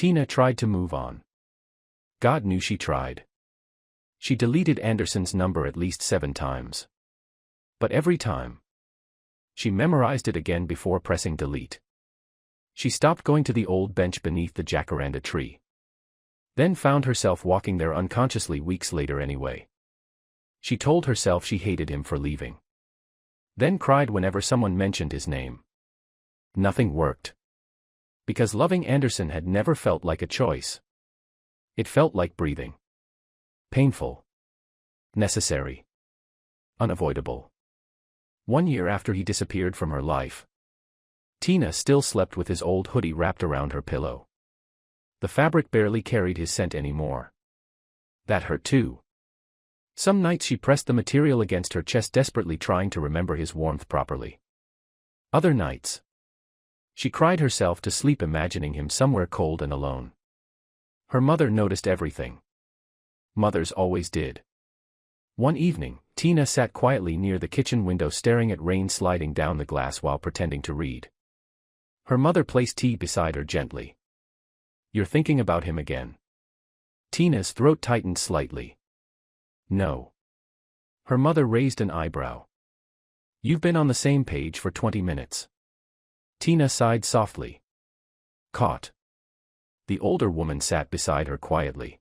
Tina tried to move on. God knew she tried. She deleted Anderson's number at least 7 times. But every time, she memorized it again before pressing delete. She stopped going to the old bench beneath the jacaranda tree. Then found herself walking there unconsciously weeks later anyway. She told herself she hated him for leaving. Then cried whenever someone mentioned his name. Nothing worked. Because loving Anderson had never felt like a choice. It felt like breathing. Painful. Necessary. Unavoidable. 1 year after he disappeared from her life, Tina still slept with his old hoodie wrapped around her pillow. The fabric barely carried his scent anymore. That hurt too. Some nights she pressed the material against her chest, desperately trying to remember his warmth properly. Other nights, she cried herself to sleep imagining him somewhere cold and alone. Her mother noticed everything. Mothers always did. One evening, Tina sat quietly near the kitchen window staring at rain sliding down the glass while pretending to read. Her mother placed tea beside her gently. "You're thinking about him again?" Tina's throat tightened slightly. "No." Her mother raised an eyebrow. "You've been on the same page for 20 minutes. Tina sighed softly. "Caught." The older woman sat beside her quietly.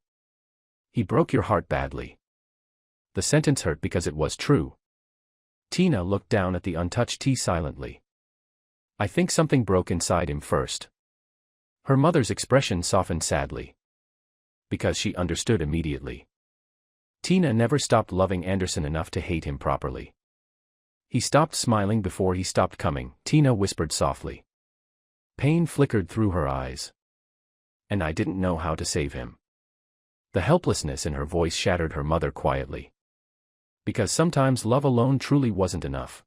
"He broke your heart badly." The sentence hurt because it was true. Tina looked down at the untouched tea silently. "I think something broke inside him first." Her mother's expression softened sadly. Because she understood immediately. Tina never stopped loving Anderson enough to hate him properly. "He stopped smiling before he stopped coming," Tina whispered softly. Pain flickered through her eyes. "And I didn't know how to save him." The helplessness in her voice shattered her mother quietly. Because sometimes love alone truly wasn't enough.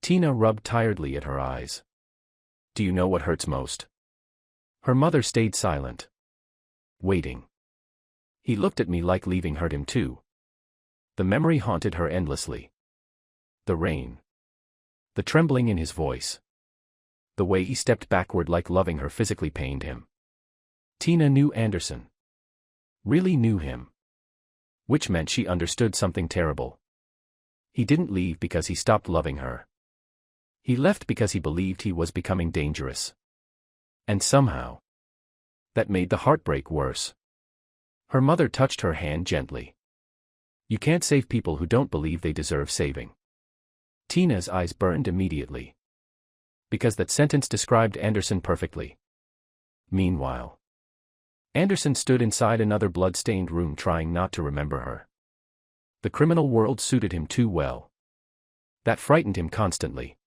Tina rubbed tiredly at her eyes. "Do you know what hurts most?" Her mother stayed silent. Waiting. "He looked at me like leaving hurt him too." The memory haunted her endlessly. The rain. The trembling in his voice. The way he stepped backward like loving her physically pained him. Tina knew Anderson. Really knew him. Which meant she understood something terrible. He didn't leave because he stopped loving her. He left because he believed he was becoming dangerous. And somehow, that made the heartbreak worse. Her mother touched her hand gently. "You can't save people who don't believe they deserve saving." Tina's eyes burned immediately. Because that sentence described Anderson perfectly. Meanwhile, Anderson stood inside another blood-stained room trying not to remember her. The criminal world suited him too well. That frightened him constantly.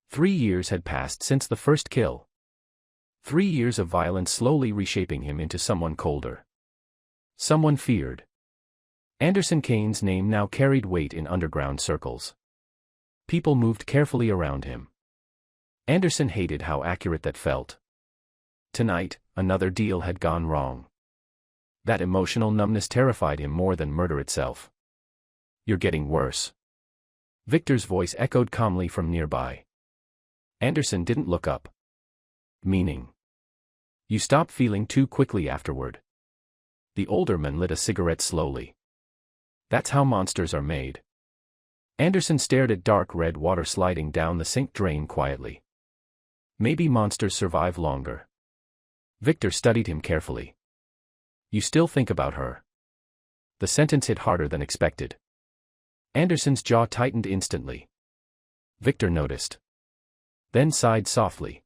3 years had passed since the first kill. 3 years of violence slowly reshaping him into someone colder. Someone feared. Anderson Cain's name now carried weight in underground circles. People moved carefully around him. Anderson hated how accurate that felt. Tonight, another deal had gone wrong. That emotional numbness terrified him more than murder itself. "You're getting worse." Victor's voice echoed calmly from nearby. Anderson didn't look up. "Meaning?" "You stop feeling too quickly afterward." The older man lit a cigarette slowly. "That's how monsters are made." Anderson stared at dark red water sliding down the sink drain quietly. "Maybe monsters survive longer." Victor studied him carefully. "You still think about her?" The sentence hit harder than expected. Anderson's jaw tightened instantly. Victor noticed. Then sighed softly.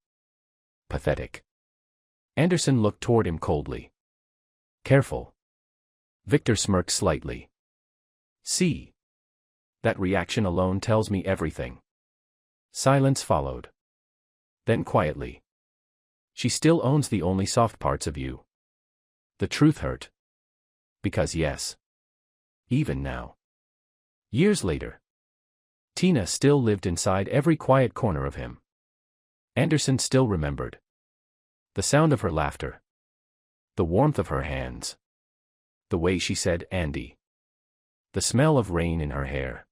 "Pathetic." Anderson looked toward him coldly. "Careful." Victor smirked slightly. "See? That reaction alone tells me everything." Silence followed. Then quietly. "She still owns the only soft parts of you." The truth hurt. Because yes. Even now. Years later. Tina still lived inside every quiet corner of him. Anderson still remembered. The sound of her laughter. The warmth of her hands. The way she said, "Andy." The smell of rain in her hair.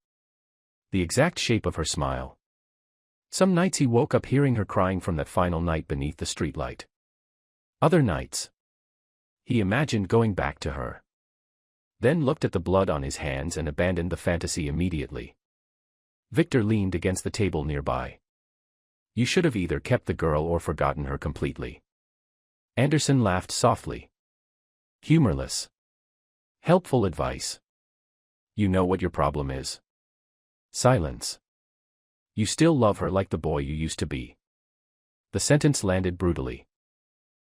The exact shape of her smile. Some nights he woke up hearing her crying from that final night beneath the streetlight. Other nights. He imagined going back to her. Then looked at the blood on his hands and abandoned the fantasy immediately. Victor leaned against the table nearby. You should have either kept the girl or forgotten her completely. Anderson laughed softly. Humorless. Helpful advice. You know what your problem is. Silence. You still love her like the boy you used to be. The sentence landed brutally.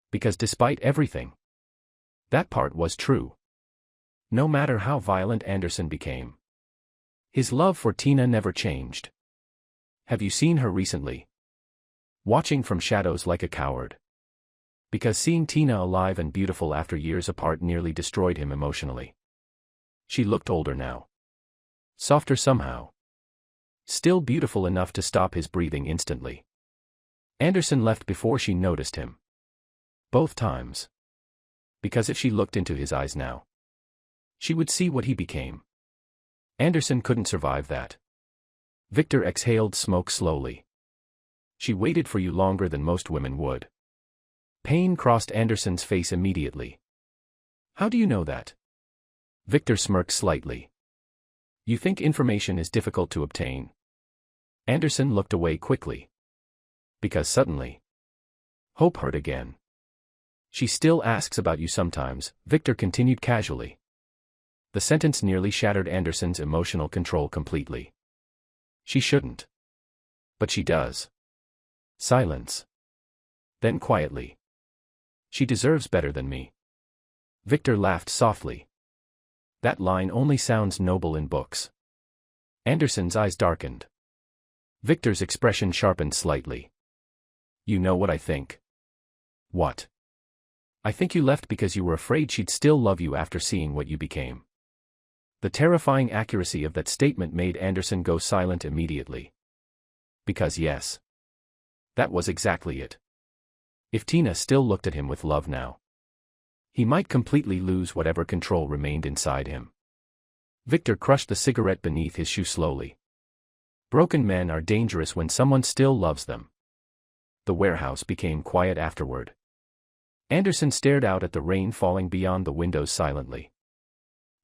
Because despite everything, that part was true. No matter how violent Anderson became, his love for Tina never changed. Have you seen her recently? Watching from shadows like a coward. Because seeing Tina alive and beautiful after years apart nearly destroyed him emotionally. She looked older now. Softer somehow. Still beautiful enough to stop his breathing instantly. Anderson left before she noticed him. Both times. Because if she looked into his eyes now, she would see what he became. Anderson couldn't survive that. Victor exhaled smoke slowly. She waited for you longer than most women would. Pain crossed Anderson's face immediately. How do you know that? Victor smirked slightly. You think information is difficult to obtain? Anderson looked away quickly. Because suddenly, hope hurt again. She still asks about you sometimes, Victor continued casually. The sentence nearly shattered Anderson's emotional control completely. She shouldn't. But she does. Silence. Then quietly. She deserves better than me. Victor laughed softly. That line only sounds noble in books. Anderson's eyes darkened. Victor's expression sharpened slightly. You know what I think? What? I think you left because you were afraid she'd still love you after seeing what you became. The terrifying accuracy of that statement made Anderson go silent immediately. Because yes. That was exactly it. If Tina still looked at him with love now, he might completely lose whatever control remained inside him. Victor crushed the cigarette beneath his shoe slowly. Broken men are dangerous when someone still loves them. The warehouse became quiet afterward. Anderson stared out at the rain falling beyond the windows silently.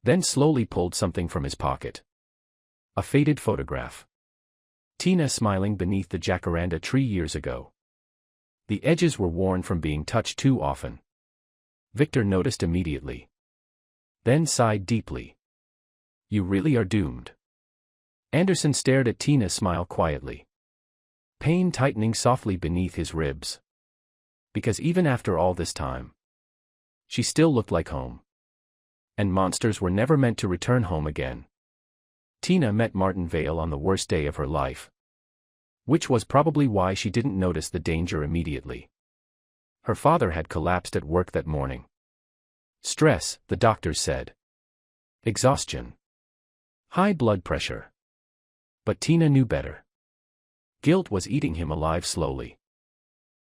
Then slowly pulled something from his pocket. A faded photograph. Tina smiling beneath the jacaranda tree years ago. The edges were worn from being touched too often. Victor noticed immediately. Then sighed deeply. You really are doomed. Anderson stared at Tina's smile quietly. Pain tightening softly beneath his ribs. Because even after all this time, she still looked like home. And monsters were never meant to return home again. Tina met Martin Vale on the worst day of her life. Which was probably why she didn't notice the danger immediately. Her father had collapsed at work that morning. Stress, the doctors said. Exhaustion. High blood pressure. But Tina knew better. Guilt was eating him alive slowly.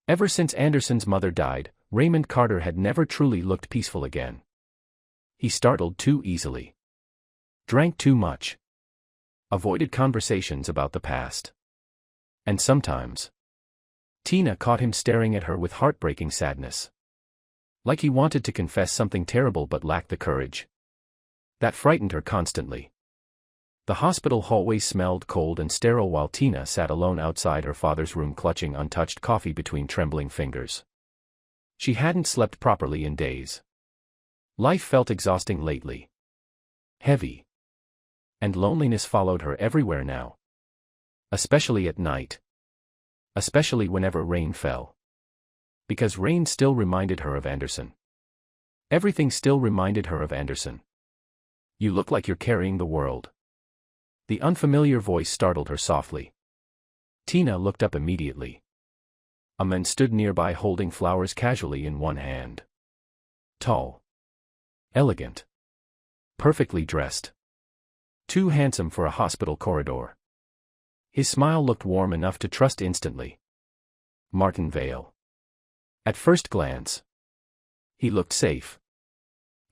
Ever since Anderson's mother died, Raymond Carter had never truly looked peaceful again. He startled too easily. Drank too much. Avoided conversations about the past. And sometimes, Tina caught him staring at her with heartbreaking sadness. Like he wanted to confess something terrible but lacked the courage. That frightened her constantly. The hospital hallway smelled cold and sterile while Tina sat alone outside her father's room clutching untouched coffee between trembling fingers. She hadn't slept properly in days. Life felt exhausting lately. Heavy. And loneliness followed her everywhere now. Especially at night. Especially whenever rain fell. Because rain still reminded her of Anderson. Everything still reminded her of Anderson. You look like you're carrying the world. The unfamiliar voice startled her softly. Tina looked up immediately. A man stood nearby holding flowers casually in one hand. Tall. Elegant. Perfectly dressed. Too handsome for a hospital corridor. His smile looked warm enough to trust instantly. Martin Vale. At first glance, he looked safe.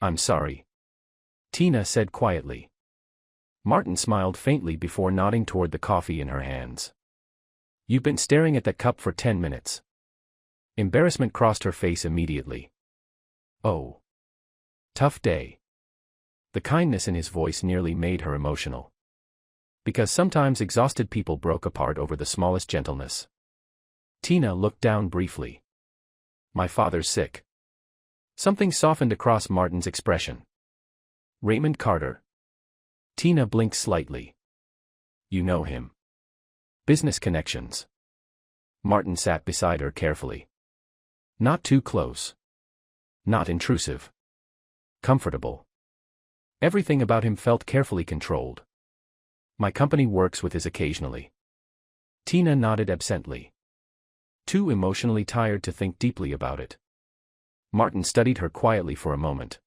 I'm sorry. Tina said quietly. Martin smiled faintly before nodding toward the coffee in her hands. You've been staring at that cup for 10 minutes. Embarrassment crossed her face immediately. Oh. Tough day. The kindness in his voice nearly made her emotional. Because sometimes exhausted people broke apart over the smallest gentleness. Tina looked down briefly. My father's sick. Something softened across Martin's expression. Raymond Carter. Tina blinked slightly. You know him. Business connections. Martin sat beside her carefully. Not too close. Not intrusive. Comfortable. Everything about him felt carefully controlled. My company works with his occasionally. Tina nodded absently. Too emotionally tired to think deeply about it. Martin studied her quietly for a moment.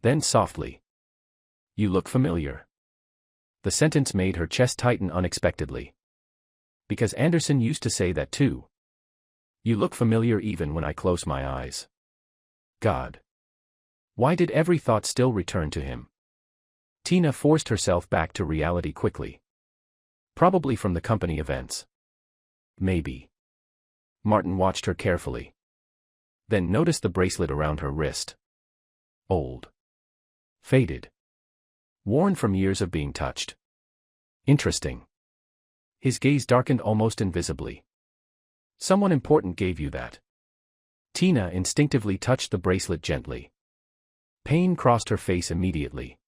Then softly. You look familiar. The sentence made her chest tighten unexpectedly. Because Anderson used to say that too. You look familiar even when I close my eyes. God. Why did every thought still return to him? Tina forced herself back to reality quickly. Probably from the company events. Maybe. Martin watched her carefully. Then noticed the bracelet around her wrist. Old. Faded. Worn from years of being touched. Interesting. His gaze darkened almost invisibly. Someone important gave you that. Tina instinctively touched the bracelet gently. Pain crossed her face immediately.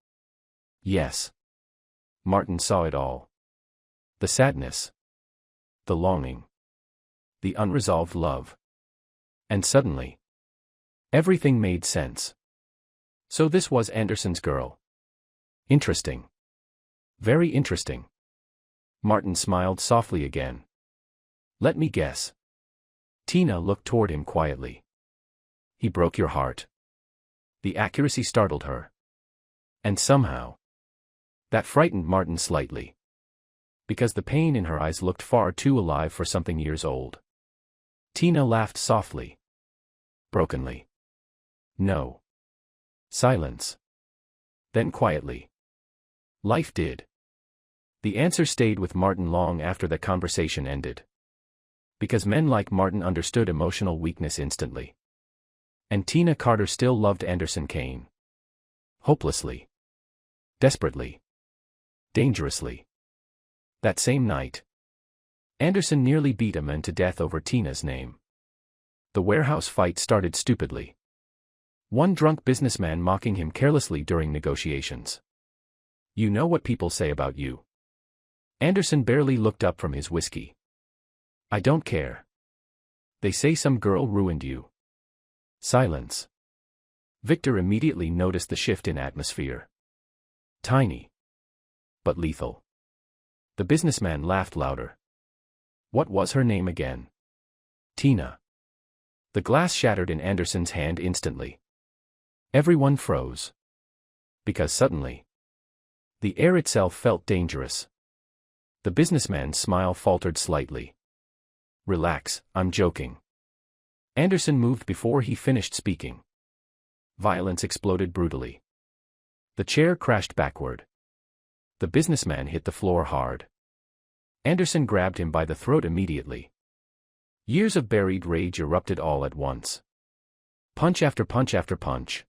Yes. Martin saw it all. The sadness. The longing. The unresolved love. And suddenly, everything made sense. So this was Anderson's girl. Interesting. Very interesting. Martin smiled softly again. Let me guess. Tina looked toward him quietly. He broke your heart. The accuracy startled her. And somehow, that frightened Martin slightly. Because the pain in her eyes looked far too alive for something years old. Tina laughed softly. Brokenly. No. Silence. Then quietly. Life did. The answer stayed with Martin long after the conversation ended. Because men like Martin understood emotional weakness instantly. And Tina Carter still loved Anderson Kane. Hopelessly. Desperately. Dangerously. That same night, Anderson nearly beat a man to death over Tina's name. The warehouse fight started stupidly. One drunk businessman mocking him carelessly during negotiations. You know what people say about you. Anderson barely looked up from his whiskey. I don't care. They say some girl ruined you. Silence. Victor immediately noticed the shift in atmosphere. Tiny. But lethal. The businessman laughed louder. What was her name again? Tina. The glass shattered in Anderson's hand instantly. Everyone froze. Because suddenly, the air itself felt dangerous. The businessman's smile faltered slightly. Relax, I'm joking. Anderson moved before he finished speaking. Violence exploded brutally. The chair crashed backward. The businessman hit the floor hard. Anderson grabbed him by the throat immediately. Years of buried rage erupted all at once. Punch after punch after punch.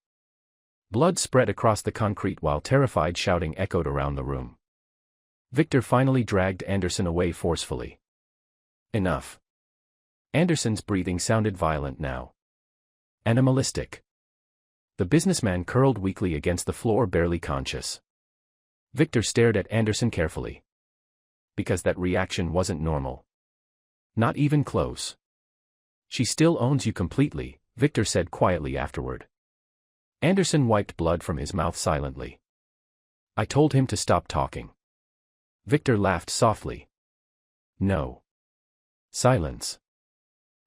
Blood spread across the concrete while terrified shouting echoed around the room. Victor finally dragged Anderson away forcefully. Enough. Anderson's breathing sounded violent now. Animalistic. The businessman curled weakly against the floor, barely conscious. Victor stared at Anderson carefully. Because that reaction wasn't normal. Not even close. She still owns you completely, Victor said quietly afterward. Anderson wiped blood from his mouth silently. I told him to stop talking. Victor laughed softly. No. Silence.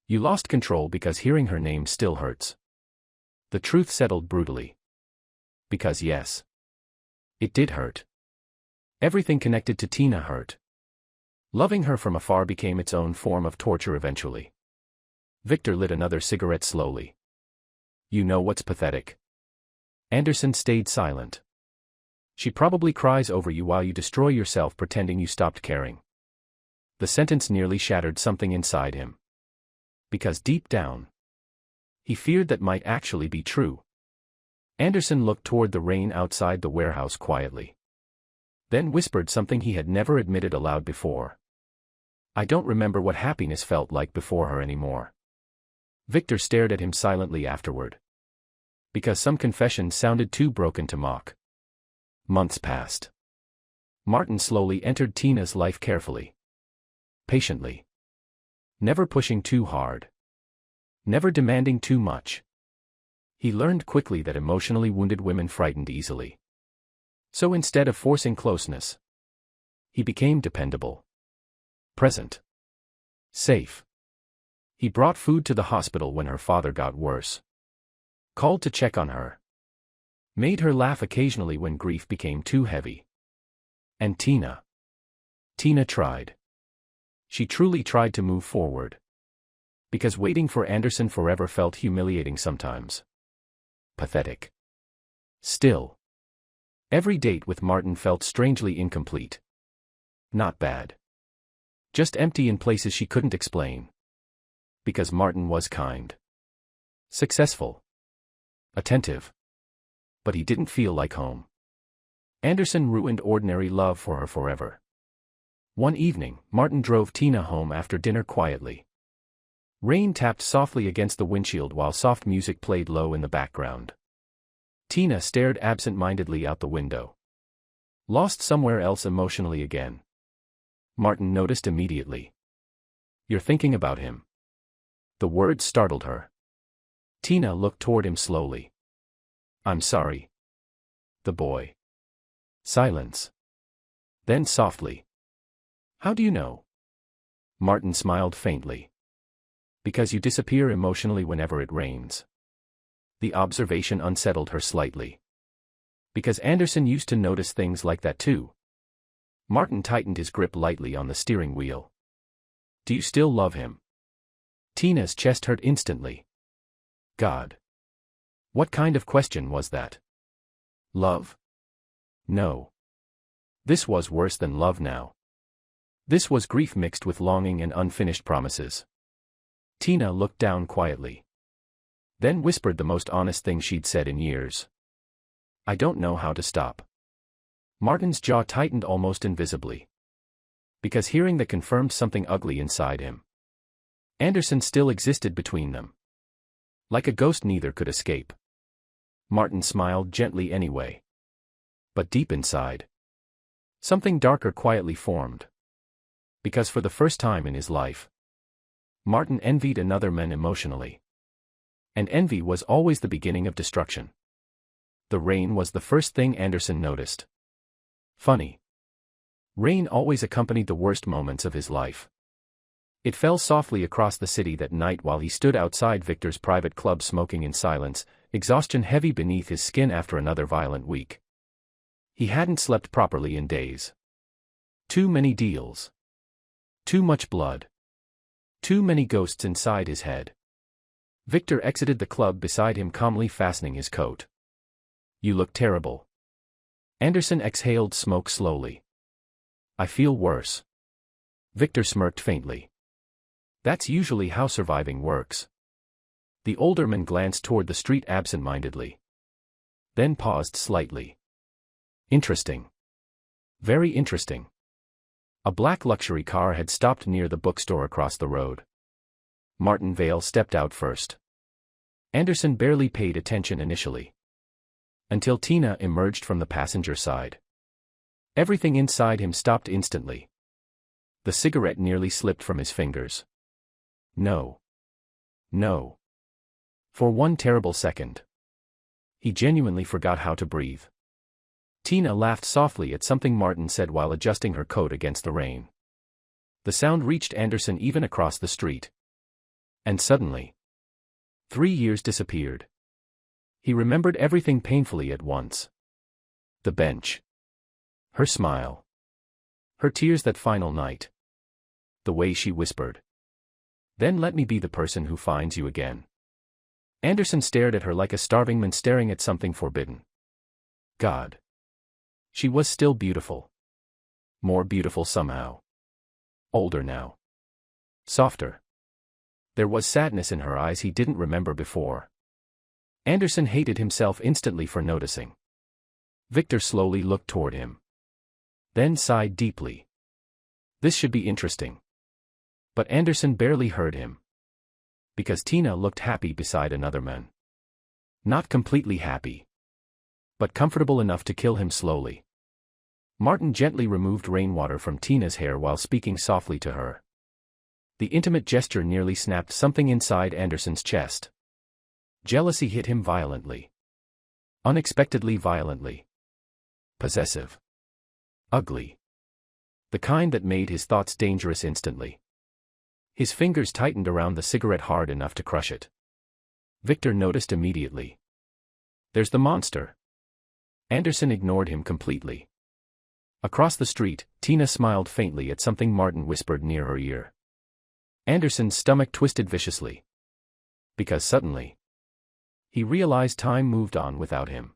You lost control because hearing her name still hurts. The truth settled brutally. Because yes. It did hurt. Everything connected to Tina hurt. Loving her from afar became its own form of torture eventually. Victor lit another cigarette slowly. You know what's pathetic? Anderson stayed silent. She probably cries over you while you destroy yourself pretending you stopped caring. The sentence nearly shattered something inside him. Because deep down, he feared that might actually be true. Anderson looked toward the rain outside the warehouse quietly. Then whispered something he had never admitted aloud before. I don't remember what happiness felt like before her anymore. Victor stared at him silently afterward. Because some confession sounded too broken to mock. Months passed. Martin slowly entered Tina's life carefully. Patiently. Never pushing too hard. Never demanding too much. He learned quickly that emotionally wounded women frightened easily. So instead of forcing closeness, he became dependable. Present. Safe. He brought food to the hospital when her father got worse. Called to check on her. Made her laugh occasionally when grief became too heavy. And Tina. Tina tried. She truly tried to move forward. Because waiting for Anderson forever felt humiliating sometimes. Pathetic. Still. Every date with Martin felt strangely incomplete. Not bad. Just empty in places she couldn't explain. Because Martin was kind. Successful. Attentive. But he didn't feel like home. Anderson ruined ordinary love for her forever. One evening, Martin drove Tina home after dinner quietly. Rain tapped softly against the windshield while soft music played low in the background. Tina stared absent-mindedly out the window. Lost somewhere else emotionally again. Martin noticed immediately. You're thinking about him. The words startled her. Tina looked toward him slowly. I'm sorry. The boy. Silence. Then softly. How do you know? Martin smiled faintly. Because you disappear emotionally whenever it rains. The observation unsettled her slightly. Because Anderson used to notice things like that too. Martin tightened his grip lightly on the steering wheel. Do you still love him? Tina's chest hurt instantly. God. What kind of question was that? Love? No. This was worse than love now. This was grief mixed with longing and unfinished promises. Tina looked down quietly. Then whispered the most honest thing she'd said in years. I don't know how to stop. Martin's jaw tightened almost invisibly. Because hearing that confirmed something ugly inside him. Anderson still existed between them. Like a ghost neither could escape. Martin smiled gently anyway. But deep inside, something darker quietly formed. Because for the first time in his life, Martin envied another man emotionally. And envy was always the beginning of destruction. The rain was the first thing Anderson noticed. Funny. Rain always accompanied the worst moments of his life. It fell softly across the city that night while he stood outside Victor's private club smoking in silence, exhaustion heavy beneath his skin after another violent week. He hadn't slept properly in days. Too many deals. Too much blood. Too many ghosts inside his head. Victor exited the club beside him calmly fastening his coat. You look terrible. Anderson exhaled smoke slowly. I feel worse. Victor smirked faintly. That's usually how surviving works. The older man glanced toward the street absent-mindedly. Then paused slightly. Interesting. Very interesting. A black luxury car had stopped near the bookstore across the road. Martin Vale stepped out first. Anderson barely paid attention initially. Until Tina emerged from the passenger side. Everything inside him stopped instantly. The cigarette nearly slipped from his fingers. No. No. For one terrible second. He genuinely forgot how to breathe. Tina laughed softly at something Martin said while adjusting her coat against the rain. The sound reached Anderson even across the street. And suddenly, 3 years disappeared. He remembered everything painfully at once. The bench. Her smile. Her tears that final night. The way she whispered. Then let me be the person who finds you again. Anderson stared at her like a starving man staring at something forbidden. God. She was still beautiful. More beautiful somehow. Older now. Softer. There was sadness in her eyes he didn't remember before. Anderson hated himself instantly for noticing. Victor slowly looked toward him. Then sighed deeply. This should be interesting. But Anderson barely heard him. Because Tina looked happy beside another man. Not completely happy, but comfortable enough to kill him slowly. Martin gently removed rainwater from Tina's hair while speaking softly to her. The intimate gesture nearly snapped something inside Anderson's chest. Jealousy hit him violently. Unexpectedly violently. Possessive. Ugly. The kind that made his thoughts dangerous instantly. His fingers tightened around the cigarette hard enough to crush it. Victor noticed immediately. There's the monster. Anderson ignored him completely. Across the street, Tina smiled faintly at something Martin whispered near her ear. Anderson's stomach twisted viciously. Because suddenly, he realized time moved on without him.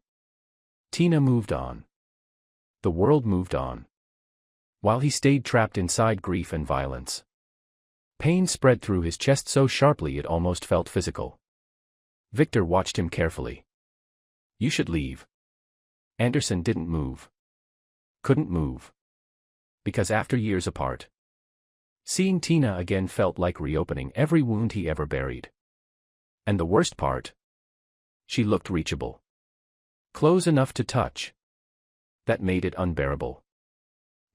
Tina moved on. The world moved on. While he stayed trapped inside grief and violence. Pain spread through his chest so sharply it almost felt physical. Victor watched him carefully. You should leave. Anderson didn't move. Couldn't move. Because after years apart, seeing Tina again felt like reopening every wound he ever buried. And the worst part? She looked reachable. Close enough to touch. That made it unbearable.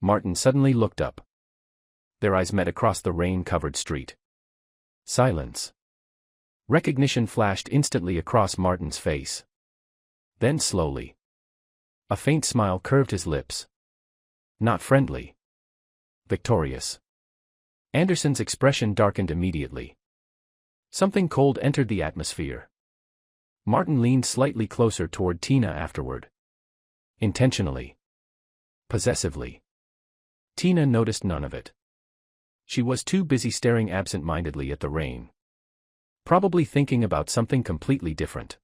Martin suddenly looked up. Their eyes met across the rain-covered street. Silence. Recognition flashed instantly across Martin's face. Then slowly. A faint smile curved his lips. Not friendly. Victorious. Anderson's expression darkened immediately. Something cold entered the atmosphere. Martin leaned slightly closer toward Tina afterward. Intentionally. Possessively. Tina noticed none of it. She was too busy staring absent-mindedly at the rain. Probably thinking about something completely different.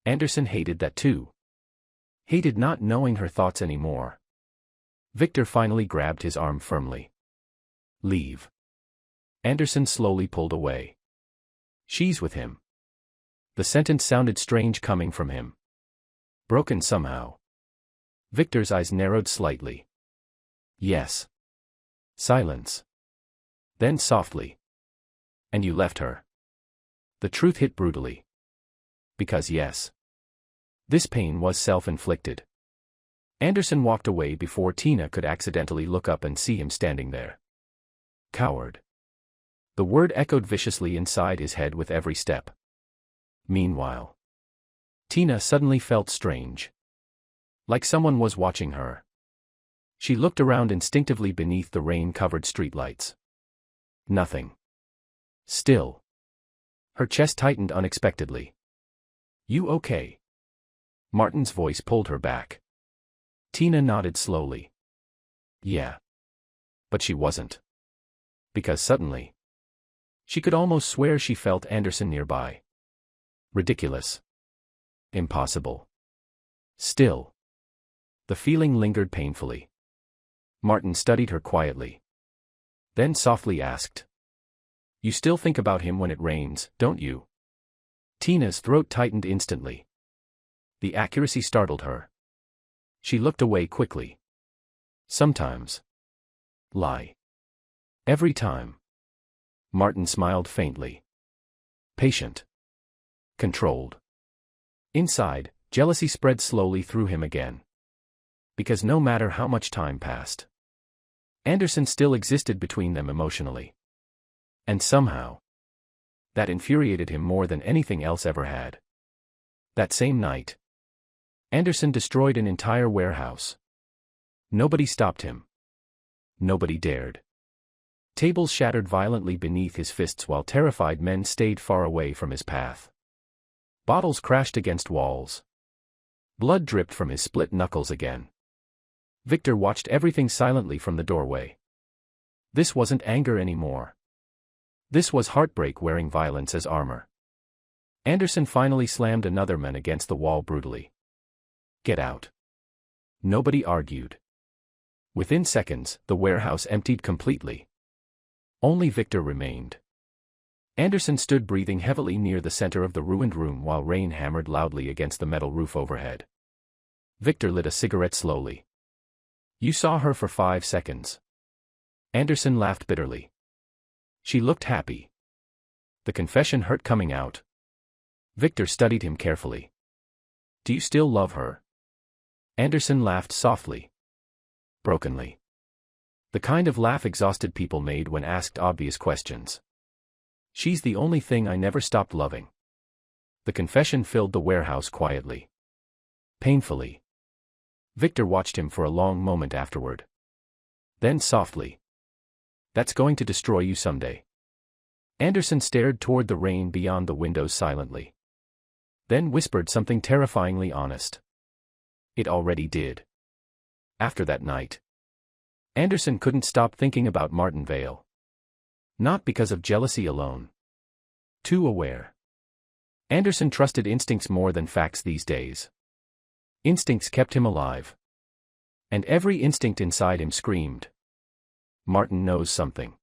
Anderson hated that too. Hated not knowing her thoughts anymore. Victor finally grabbed his arm firmly. Leave. Anderson slowly pulled away. She's with him. The sentence sounded strange coming from him. Broken somehow. Victor's eyes narrowed slightly. Yes. Silence. Then softly. And you left her. The truth hit brutally. Because yes. This pain was self-inflicted. Anderson walked away before Tina could accidentally look up and see him standing there. Coward. The word echoed viciously inside his head with every step. Meanwhile, Tina suddenly felt strange. Like someone was watching her. She looked around instinctively beneath the rain-covered streetlights. Nothing. Still. Her chest tightened unexpectedly. You okay? Martin's voice pulled her back. Tina nodded slowly. Yeah. But she wasn't. Because suddenly, she could almost swear she felt Anderson nearby. Ridiculous. Impossible. Still. The feeling lingered painfully. Martin studied her quietly. Then softly asked. You still think about him when it rains, don't you? Tina's throat tightened instantly. The accuracy startled her. She looked away quickly. Sometimes. Lie. Every time. Martin smiled faintly. Patient. Controlled. Inside, jealousy spread slowly through him again. Because no matter how much time passed, Anderson still existed between them emotionally. And somehow, that infuriated him more than anything else ever had. That same night, Anderson destroyed an entire warehouse. Nobody stopped him. Nobody dared. Tables shattered violently beneath his fists while terrified men stayed far away from his path. Bottles crashed against walls. Blood dripped from his split knuckles again. Victor watched everything silently from the doorway. This wasn't anger anymore. This was heartbreak wearing violence as armor. Anderson finally slammed another man against the wall brutally. Get out. Nobody argued. Within seconds, the warehouse emptied completely. Only Victor remained. Anderson stood breathing heavily near the center of the ruined room while rain hammered loudly against the metal roof overhead. Victor lit a cigarette slowly. You saw her for 5 seconds. Anderson laughed bitterly. She looked happy. The confession hurt coming out. Victor studied him carefully. Do you still love her? Anderson laughed softly. Brokenly. The kind of laugh exhausted people made when asked obvious questions. She's the only thing I never stopped loving. The confession filled the warehouse quietly. Painfully. Victor watched him for a long moment afterward. Then softly. That's going to destroy you someday. Anderson stared toward the rain beyond the windows silently. Then whispered something terrifyingly honest. It already did. After that night, Anderson couldn't stop thinking about Martin Vale. Not because of jealousy alone. Too aware. Anderson trusted instincts more than facts these days. Instincts kept him alive. And every instinct inside him screamed. Martin knows something.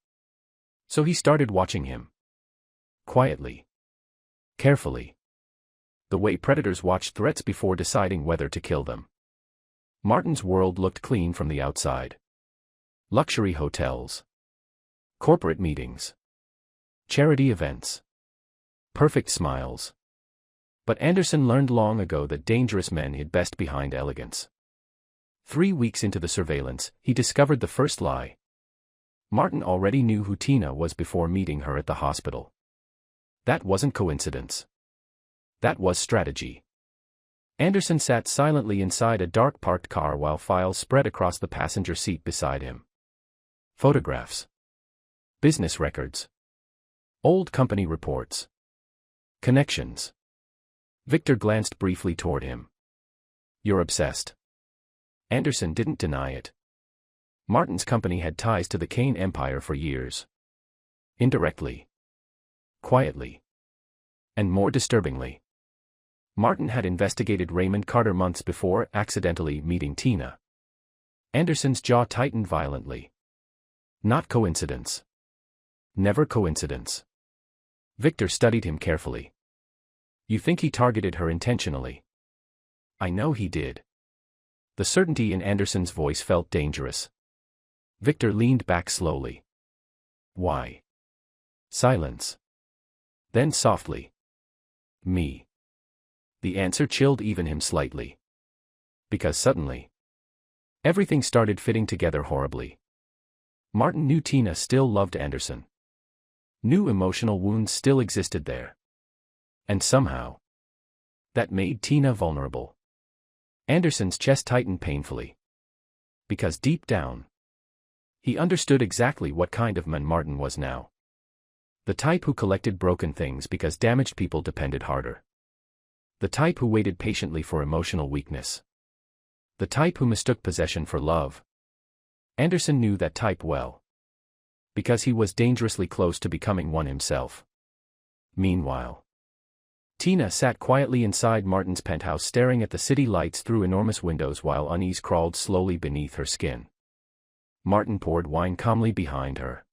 So he started watching him. Quietly. Carefully. The way predators watch threats before deciding whether to kill them. Martin's world looked clean from the outside. Luxury hotels. Corporate meetings. Charity events. Perfect smiles. But Anderson learned long ago that dangerous men hid best behind elegance. 3 weeks into the surveillance, he discovered the first lie. Martin already knew who Tina was before meeting her at the hospital. That wasn't coincidence. That was strategy. Anderson sat silently inside a dark parked car while files spread across the passenger seat beside him. Photographs. Business records. Old company reports. Connections. Victor glanced briefly toward him. You're obsessed. Anderson didn't deny it. Martin's company had ties to the Kane Empire for years. Indirectly. Quietly. And more disturbingly, Martin had investigated Raymond Carter months before accidentally meeting Tina. Anderson's jaw tightened violently. Not coincidence. Never coincidence. Victor studied him carefully. You think he targeted her intentionally? I know he did. The certainty in Anderson's voice felt dangerous. Victor leaned back slowly. Why? Silence. Then softly. Me. The answer chilled even him slightly. Because suddenly, everything started fitting together horribly. Martin knew Tina still loved Anderson. Knew emotional wounds still existed there. And somehow, that made Tina vulnerable. Anderson's chest tightened painfully. Because deep down, he understood exactly what kind of man Martin was now. The type who collected broken things because damaged people depended harder. The type who waited patiently for emotional weakness. The type who mistook possession for love. Anderson knew that type well. Because he was dangerously close to becoming one himself. Meanwhile, Tina sat quietly inside Martin's penthouse staring at the city lights through enormous windows while unease crawled slowly beneath her skin. Martin poured wine calmly behind her.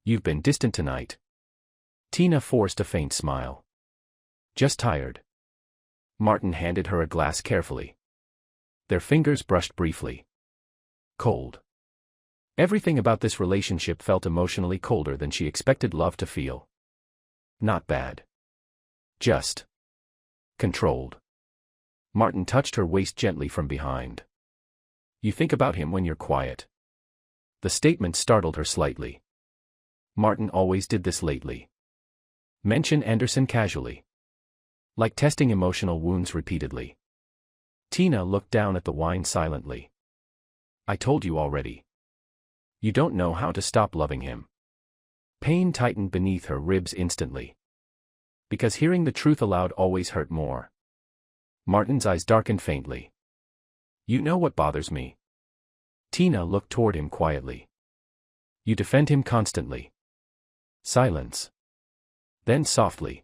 You've been distant tonight. Tina forced a faint smile. Just tired. Martin handed her a glass carefully. Their fingers brushed briefly. Cold. Everything about this relationship felt emotionally colder than she expected love to feel. Not bad. Just controlled. Martin touched her waist gently from behind. You think about him when you're quiet. The statement startled her slightly. Martin always did this lately. Mention Anderson casually. Like testing emotional wounds repeatedly. Tina looked down at the wine silently. I told you already. You don't know how to stop loving him. Pain tightened beneath her ribs instantly. Because hearing the truth aloud always hurt more. Martin's eyes darkened faintly. You know what bothers me. Tina looked toward him quietly. You defend him constantly. Silence. Then softly.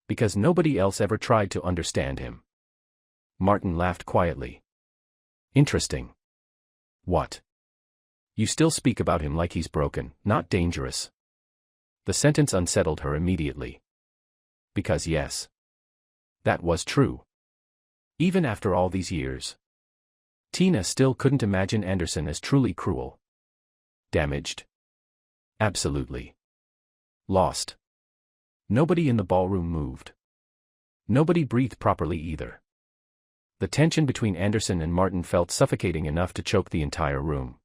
Because nobody else ever tried to understand him. Martin laughed quietly. Interesting. What? You still speak about him like he's broken, not dangerous. The sentence unsettled her immediately. Because yes. That was true. Even after all these years. Tina still couldn't imagine Anderson as truly cruel. Damaged. Absolutely. Lost. Nobody in the ballroom moved. Nobody breathed properly either. The tension between Anderson and Martin felt suffocating enough to choke the entire room.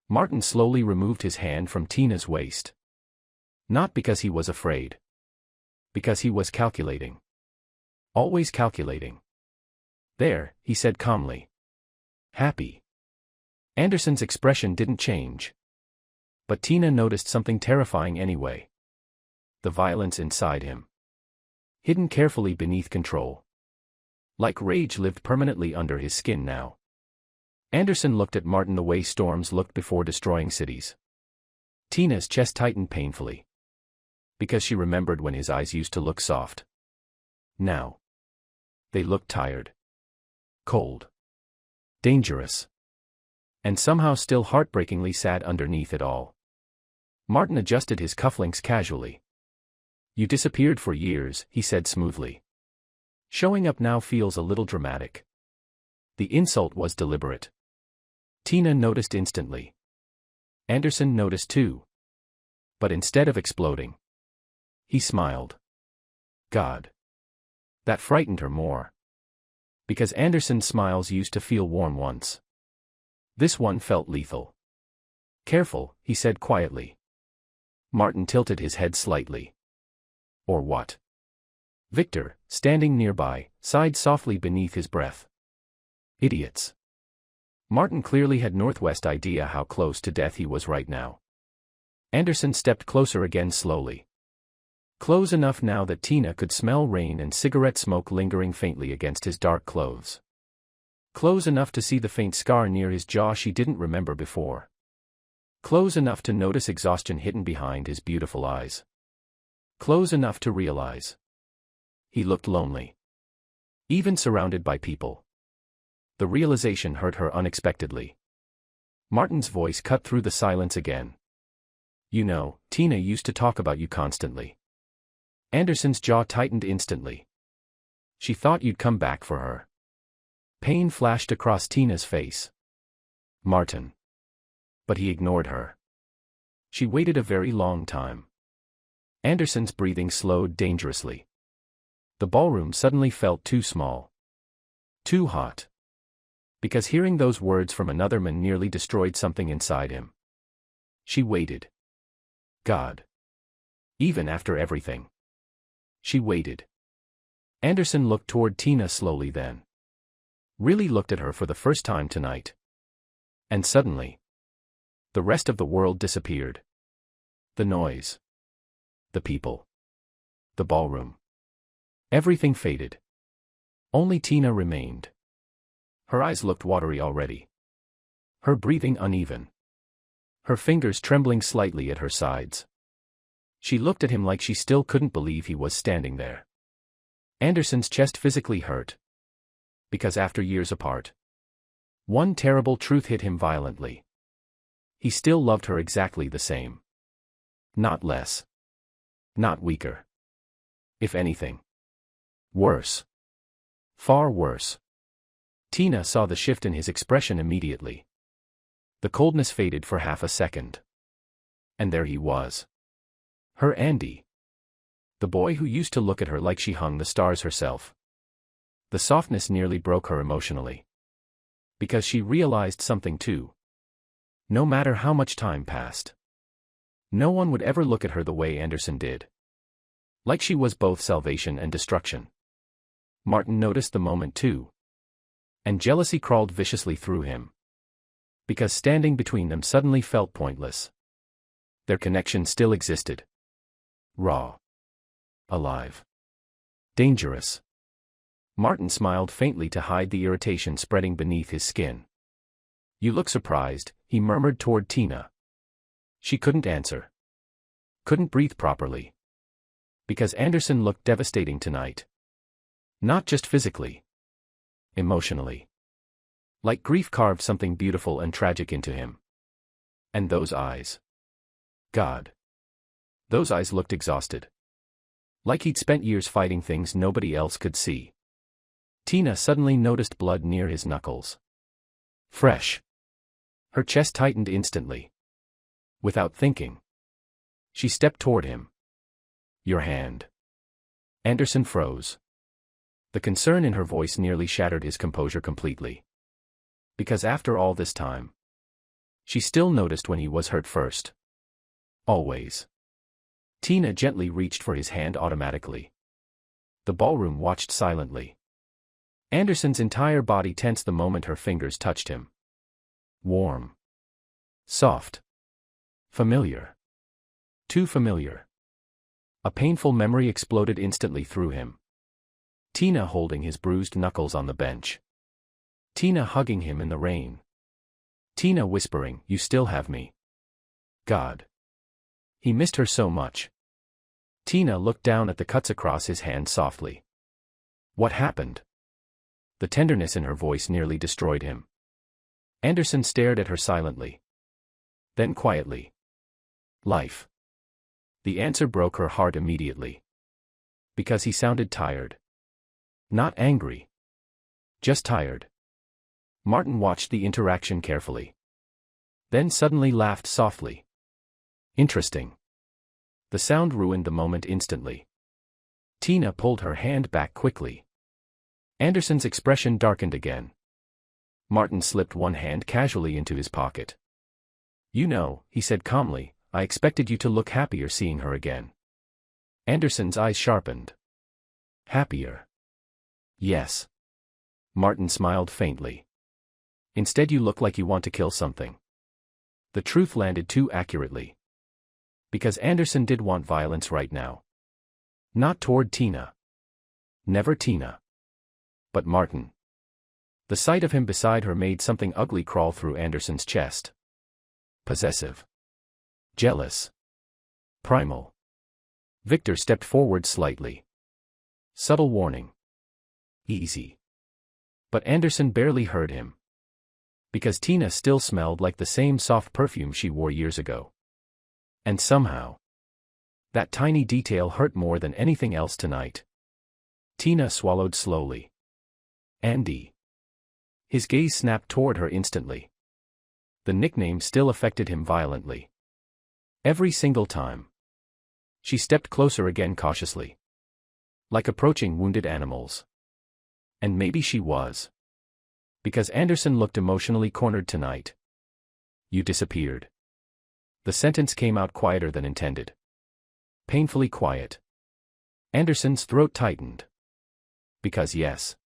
Martin slowly removed his hand from Tina's waist. Not because he was afraid. Because he was calculating. Always calculating. There, he said calmly. Happy. Anderson's expression didn't change. But Tina noticed something terrifying anyway. The violence inside him. Hidden carefully beneath control. Like rage lived permanently under his skin now. Anderson looked at Martin the way storms looked before destroying cities. Tina's chest tightened painfully. Because she remembered when his eyes used to look soft. Now. They looked tired. Cold. Dangerous. And somehow still heartbreakingly sad underneath it all. Martin adjusted his cufflinks casually. You disappeared for years, he said smoothly. Showing up now feels a little dramatic. The insult was deliberate. Tina noticed instantly. Anderson noticed too. But instead of exploding, he smiled. God. That frightened her more. Because Anderson's smiles used to feel warm once. This one felt lethal. Careful, he said quietly. Martin tilted his head slightly. Or what? Victor, standing nearby, sighed softly beneath his breath. Idiots. Martin clearly had Northwest idea how close to death he was right now. Anderson stepped closer again slowly. Close enough now that Tina could smell rain and cigarette smoke lingering faintly against his dark clothes. Close enough to see the faint scar near his jaw she didn't remember before. Close enough to notice exhaustion hidden behind his beautiful eyes. Close enough to realize. He looked lonely. Even surrounded by people. The realization hurt her unexpectedly. Martin's voice cut through the silence again. You know, Tina used to talk about you constantly. Anderson's jaw tightened instantly. She thought you'd come back for her. Pain flashed across Tina's face. Martin. But he ignored her. She waited a very long time. Anderson's breathing slowed dangerously. The ballroom suddenly felt too small. Too hot. Because hearing those words from another man nearly destroyed something inside him. She waited. God. Even after everything. She waited. Anderson looked toward Tina slowly then. Really looked at her for the first time tonight. And suddenly. The rest of the world disappeared. The noise. The people. The ballroom. Everything faded. Only Tina remained. Her eyes looked watery already. Her breathing uneven. Her fingers trembling slightly at her sides. She looked at him like she still couldn't believe he was standing there. Anderson's chest physically hurt. Because after years apart, one terrible truth hit him violently. He still loved her exactly the same. Not less. Not weaker. If anything. Worse. Far worse. Tina saw the shift in his expression immediately. The coldness faded for half a second. And there he was. Her Andy. The boy who used to look at her like she hung the stars herself. The softness nearly broke her emotionally. Because she realized something too. No matter how much time passed. No one would ever look at her the way Anderson did. Like she was both salvation and destruction. Martin noticed the moment too. And jealousy crawled viciously through him. Because standing between them suddenly felt pointless. Their connection still existed. Raw. Alive. Dangerous. Martin smiled faintly to hide the irritation spreading beneath his skin. You look surprised, he murmured toward Tina. She couldn't answer. Couldn't breathe properly. Because Anderson looked devastating tonight. Not just physically. Emotionally. Like grief carved something beautiful and tragic into him. And those eyes. God. Those eyes looked exhausted. Like he'd spent years fighting things nobody else could see. Tina suddenly noticed blood near his knuckles. Fresh. Her chest tightened instantly. Without thinking, she stepped toward him. Your hand. Anderson froze. The concern in her voice nearly shattered his composure completely. Because after all this time, she still noticed when he was hurt first. Always. Tina gently reached for his hand automatically. The ballroom watched silently. Anderson's entire body tensed the moment her fingers touched him. Warm. Soft. Familiar. Too familiar. A painful memory exploded instantly through him. Tina holding his bruised knuckles on the bench. Tina hugging him in the rain. Tina whispering, "You still have me." God. He missed her so much. Tina looked down at the cuts across his hand softly. What happened? The tenderness in her voice nearly destroyed him. Anderson stared at her silently. Then quietly. Life. The answer broke her heart immediately. Because he sounded tired. Not angry. Just tired. Martin watched the interaction carefully. Then suddenly laughed softly. Interesting. The sound ruined the moment instantly. Tina pulled her hand back quickly. Anderson's expression darkened again. Martin slipped one hand casually into his pocket. You know, he said calmly, I expected you to look happier seeing her again. Anderson's eyes sharpened. Happier? Yes. Martin smiled faintly. Instead you look like you want to kill something. The truth landed too accurately. Because Anderson did want violence right now. Not toward Tina. Never Tina. But Martin. The sight of him beside her made something ugly crawl through Anderson's chest. Possessive. Jealous. Primal. Victor stepped forward slightly. Subtle warning. Easy. But Anderson barely heard him. Because Tina still smelled like the same soft perfume she wore years ago. And somehow, that tiny detail hurt more than anything else tonight. Tina swallowed slowly. Andy. His gaze snapped toward her instantly. The nickname still affected him violently. Every single time. She stepped closer again cautiously. Like approaching wounded animals. And maybe she was. Because Anderson looked emotionally cornered tonight. You disappeared. The sentence came out quieter than intended. Painfully quiet. Anderson's throat tightened. Because yes.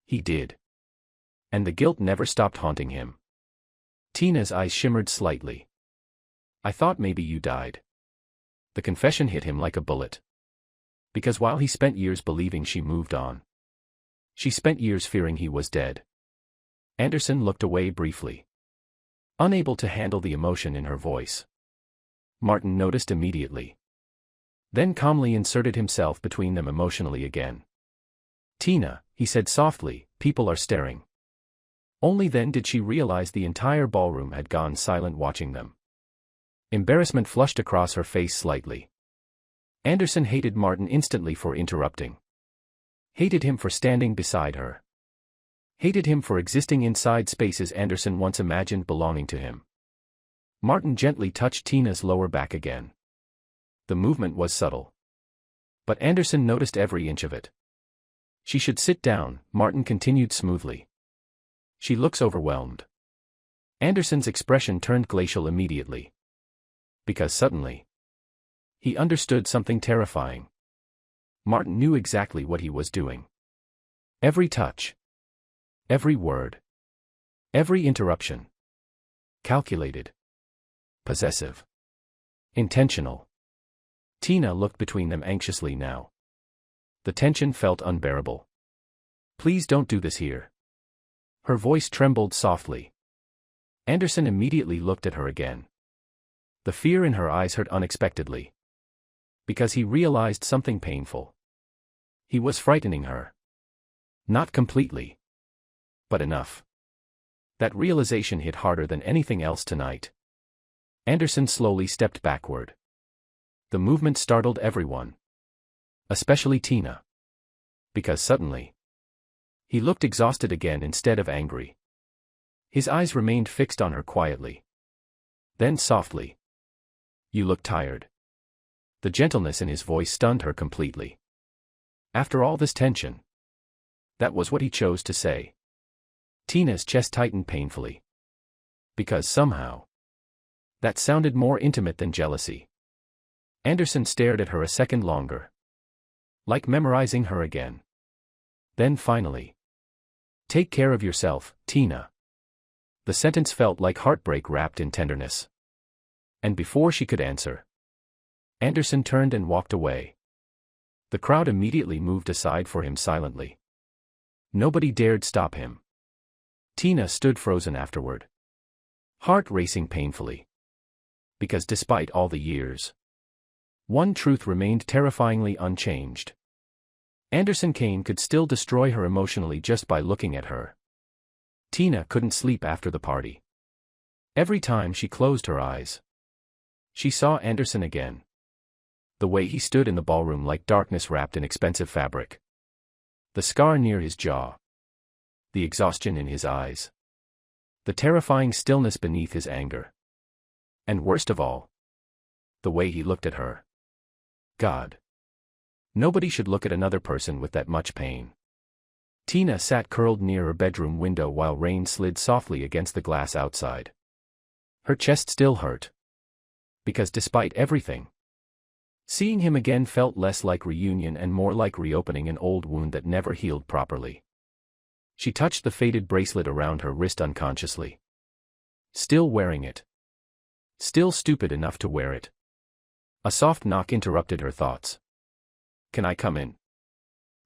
He did. And the guilt never stopped haunting him. Tina's eyes shimmered slightly. I thought maybe you died. The confession hit him like a bullet. Because while he spent years believing she moved on, she spent years fearing he was dead. Anderson looked away briefly. Unable to handle the emotion in her voice. Martin noticed immediately. Then calmly inserted himself between them emotionally again. Tina, he said softly, people are staring. Only then did she realize the entire ballroom had gone silent watching them. Embarrassment flushed across her face slightly. Anderson hated Martin instantly for interrupting. Hated him for standing beside her. Hated him for existing inside spaces Anderson once imagined belonging to him. Martin gently touched Tina's lower back again. The movement was subtle. But Anderson noticed every inch of it. She should sit down, Martin continued smoothly. She looks overwhelmed. Anderson's expression turned glacial immediately. Because suddenly, he understood something terrifying. Martin knew exactly what he was doing. Every touch. Every word. Every interruption. Calculated. Possessive. Intentional. Tina looked between them anxiously now. The tension felt unbearable. Please don't do this here. Her voice trembled softly. Anderson immediately looked at her again. The fear in her eyes hurt unexpectedly. Because he realized something painful. He was frightening her. Not completely. But enough. That realization hit harder than anything else tonight. Anderson slowly stepped backward. The movement startled everyone. Especially Tina. Because suddenly, he looked exhausted again instead of angry. His eyes remained fixed on her quietly. Then softly. "You look tired." The gentleness in his voice stunned her completely. After all this tension. That was what he chose to say. Tina's chest tightened painfully. Because somehow, that sounded more intimate than jealousy. Anderson stared at her a second longer. Like memorizing her again. Then finally. "Take care of yourself, Tina." The sentence felt like heartbreak wrapped in tenderness. And before she could answer, Anderson turned and walked away. The crowd immediately moved aside for him silently. Nobody dared stop him. Tina stood frozen afterward. Heart racing painfully. Because despite all the years, one truth remained terrifyingly unchanged. Anderson Kane could still destroy her emotionally just by looking at her. Tina couldn't sleep after the party. Every time she closed her eyes, she saw Anderson again. The way he stood in the ballroom like darkness wrapped in expensive fabric. The scar near his jaw. The exhaustion in his eyes. The terrifying stillness beneath his anger. And worst of all, the way he looked at her. God. Nobody should look at another person with that much pain. Tina sat curled near her bedroom window while rain slid softly against the glass outside. Her chest still hurt. Because despite everything, seeing him again felt less like reunion and more like reopening an old wound that never healed properly. She touched the faded bracelet around her wrist unconsciously. Still wearing it. Still stupid enough to wear it. A soft knock interrupted her thoughts. "Can I come in?"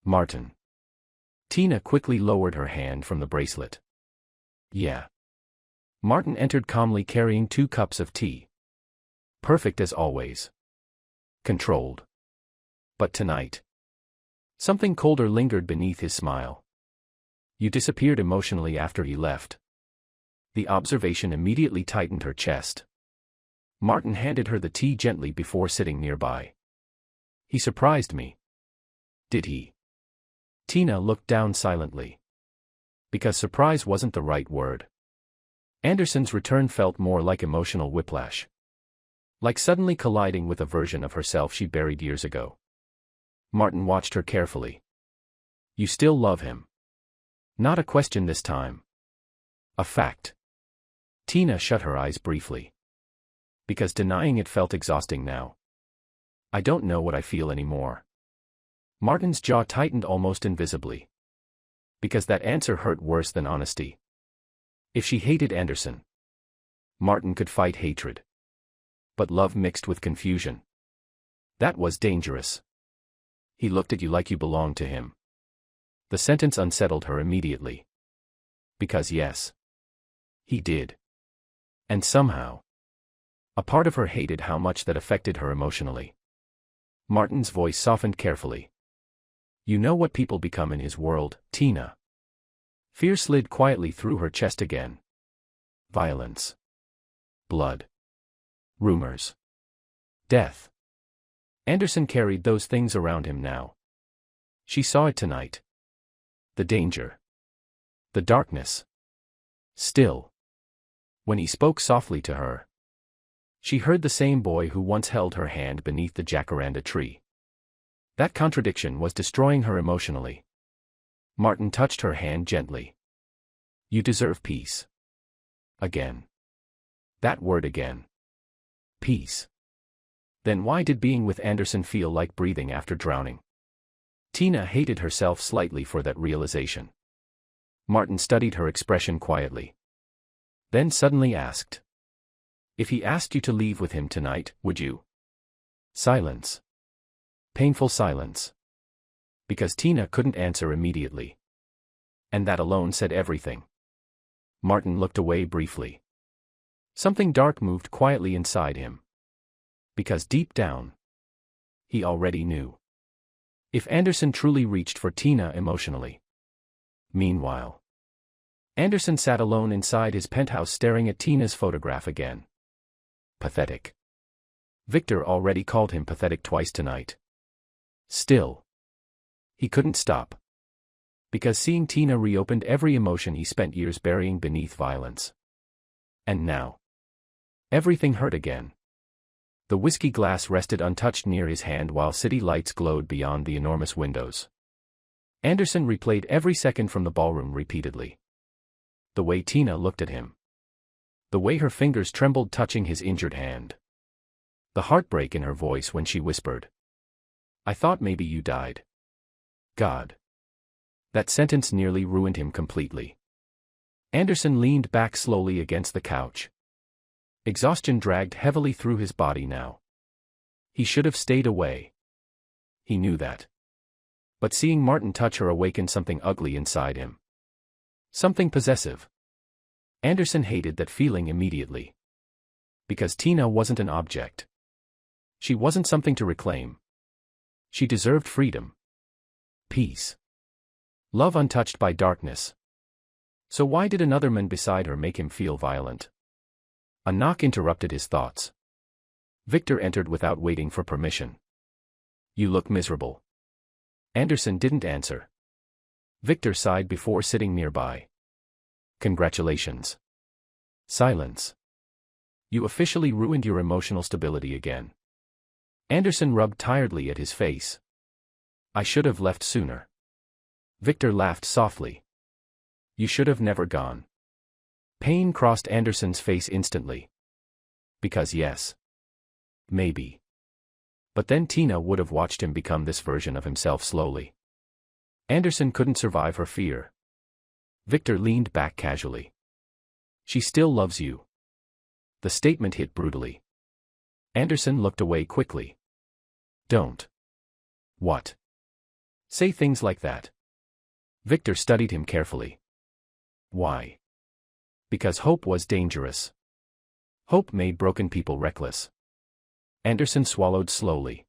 "Martin." Tina quickly lowered her hand from the bracelet. "Yeah." Martin entered calmly carrying 2 cups of tea. Perfect as always. Controlled. But tonight, something colder lingered beneath his smile. "You disappeared emotionally after he left." The observation immediately tightened her chest. Martin handed her the tea gently before sitting nearby. "He surprised me." "Did he?" Tina looked down silently. Because surprise wasn't the right word. Anderson's return felt more like emotional whiplash. Like suddenly colliding with a version of herself she buried years ago. Martin watched her carefully. "You still love him?" Not a question this time. A fact. Tina shut her eyes briefly. Because denying it felt exhausting now. "I don't know what I feel anymore." Martin's jaw tightened almost invisibly. Because that answer hurt worse than honesty. If she hated Anderson, Martin could fight hatred. But love mixed with confusion. That was dangerous. "He looked at you like you belonged to him." The sentence unsettled her immediately. Because yes. He did. And somehow, a part of her hated how much that affected her emotionally. Martin's voice softened carefully. "You know what people become in his world, Tina." Fear slid quietly through her chest again. Violence. Blood. Rumors. Death. Anderson carried those things around him now. She saw it tonight. The danger. The darkness. Still. When he spoke softly to her, she heard the same boy who once held her hand beneath the jacaranda tree. That contradiction was destroying her emotionally. Martin touched her hand gently. "You deserve peace." Again. That word again. Peace. Then why did being with Anderson feel like breathing after drowning? Tina hated herself slightly for that realization. Martin studied her expression quietly. Then suddenly asked. "If he asked you to leave with him tonight, would you?" Silence. Painful silence. Because Tina couldn't answer immediately. And that alone said everything. Martin looked away briefly. Something dark moved quietly inside him. Because deep down, he already knew. If Anderson truly reached for Tina emotionally. Meanwhile, Anderson sat alone inside his penthouse staring at Tina's photograph again. Pathetic. Victor already called him pathetic twice tonight. Still, he couldn't stop. Because seeing Tina reopened every emotion he spent years burying beneath violence. And now, everything hurt again. The whiskey glass rested untouched near his hand while city lights glowed beyond the enormous windows. Anderson replayed every second from the ballroom repeatedly. The way Tina looked at him. The way her fingers trembled touching his injured hand. The heartbreak in her voice when she whispered, "I thought maybe you died." God. That sentence nearly ruined him completely. Anderson leaned back slowly against the couch. Exhaustion dragged heavily through his body now. He should have stayed away. He knew that. But seeing Martin touch her awakened something ugly inside him. Something possessive. Anderson hated that feeling immediately. Because Tina wasn't an object. She wasn't something to reclaim. She deserved freedom. Peace. Love untouched by darkness. So why did another man beside her make him feel violent? A knock interrupted his thoughts. Victor entered without waiting for permission. "You look miserable." Anderson didn't answer. Victor sighed before sitting nearby. "Congratulations." Silence. "You officially ruined your emotional stability again." Anderson rubbed tiredly at his face. "I should have left sooner." Victor laughed softly. "You should have never gone." Pain crossed Anderson's face instantly. Because yes. Maybe. But then Tina would have watched him become this version of himself slowly. Anderson couldn't survive her fear. Victor leaned back casually. "She still loves you." The statement hit brutally. Anderson looked away quickly. "Don't." "What?" "Say things like that." Victor studied him carefully. "Why?" "Because hope was dangerous. Hope made broken people reckless." Anderson swallowed slowly.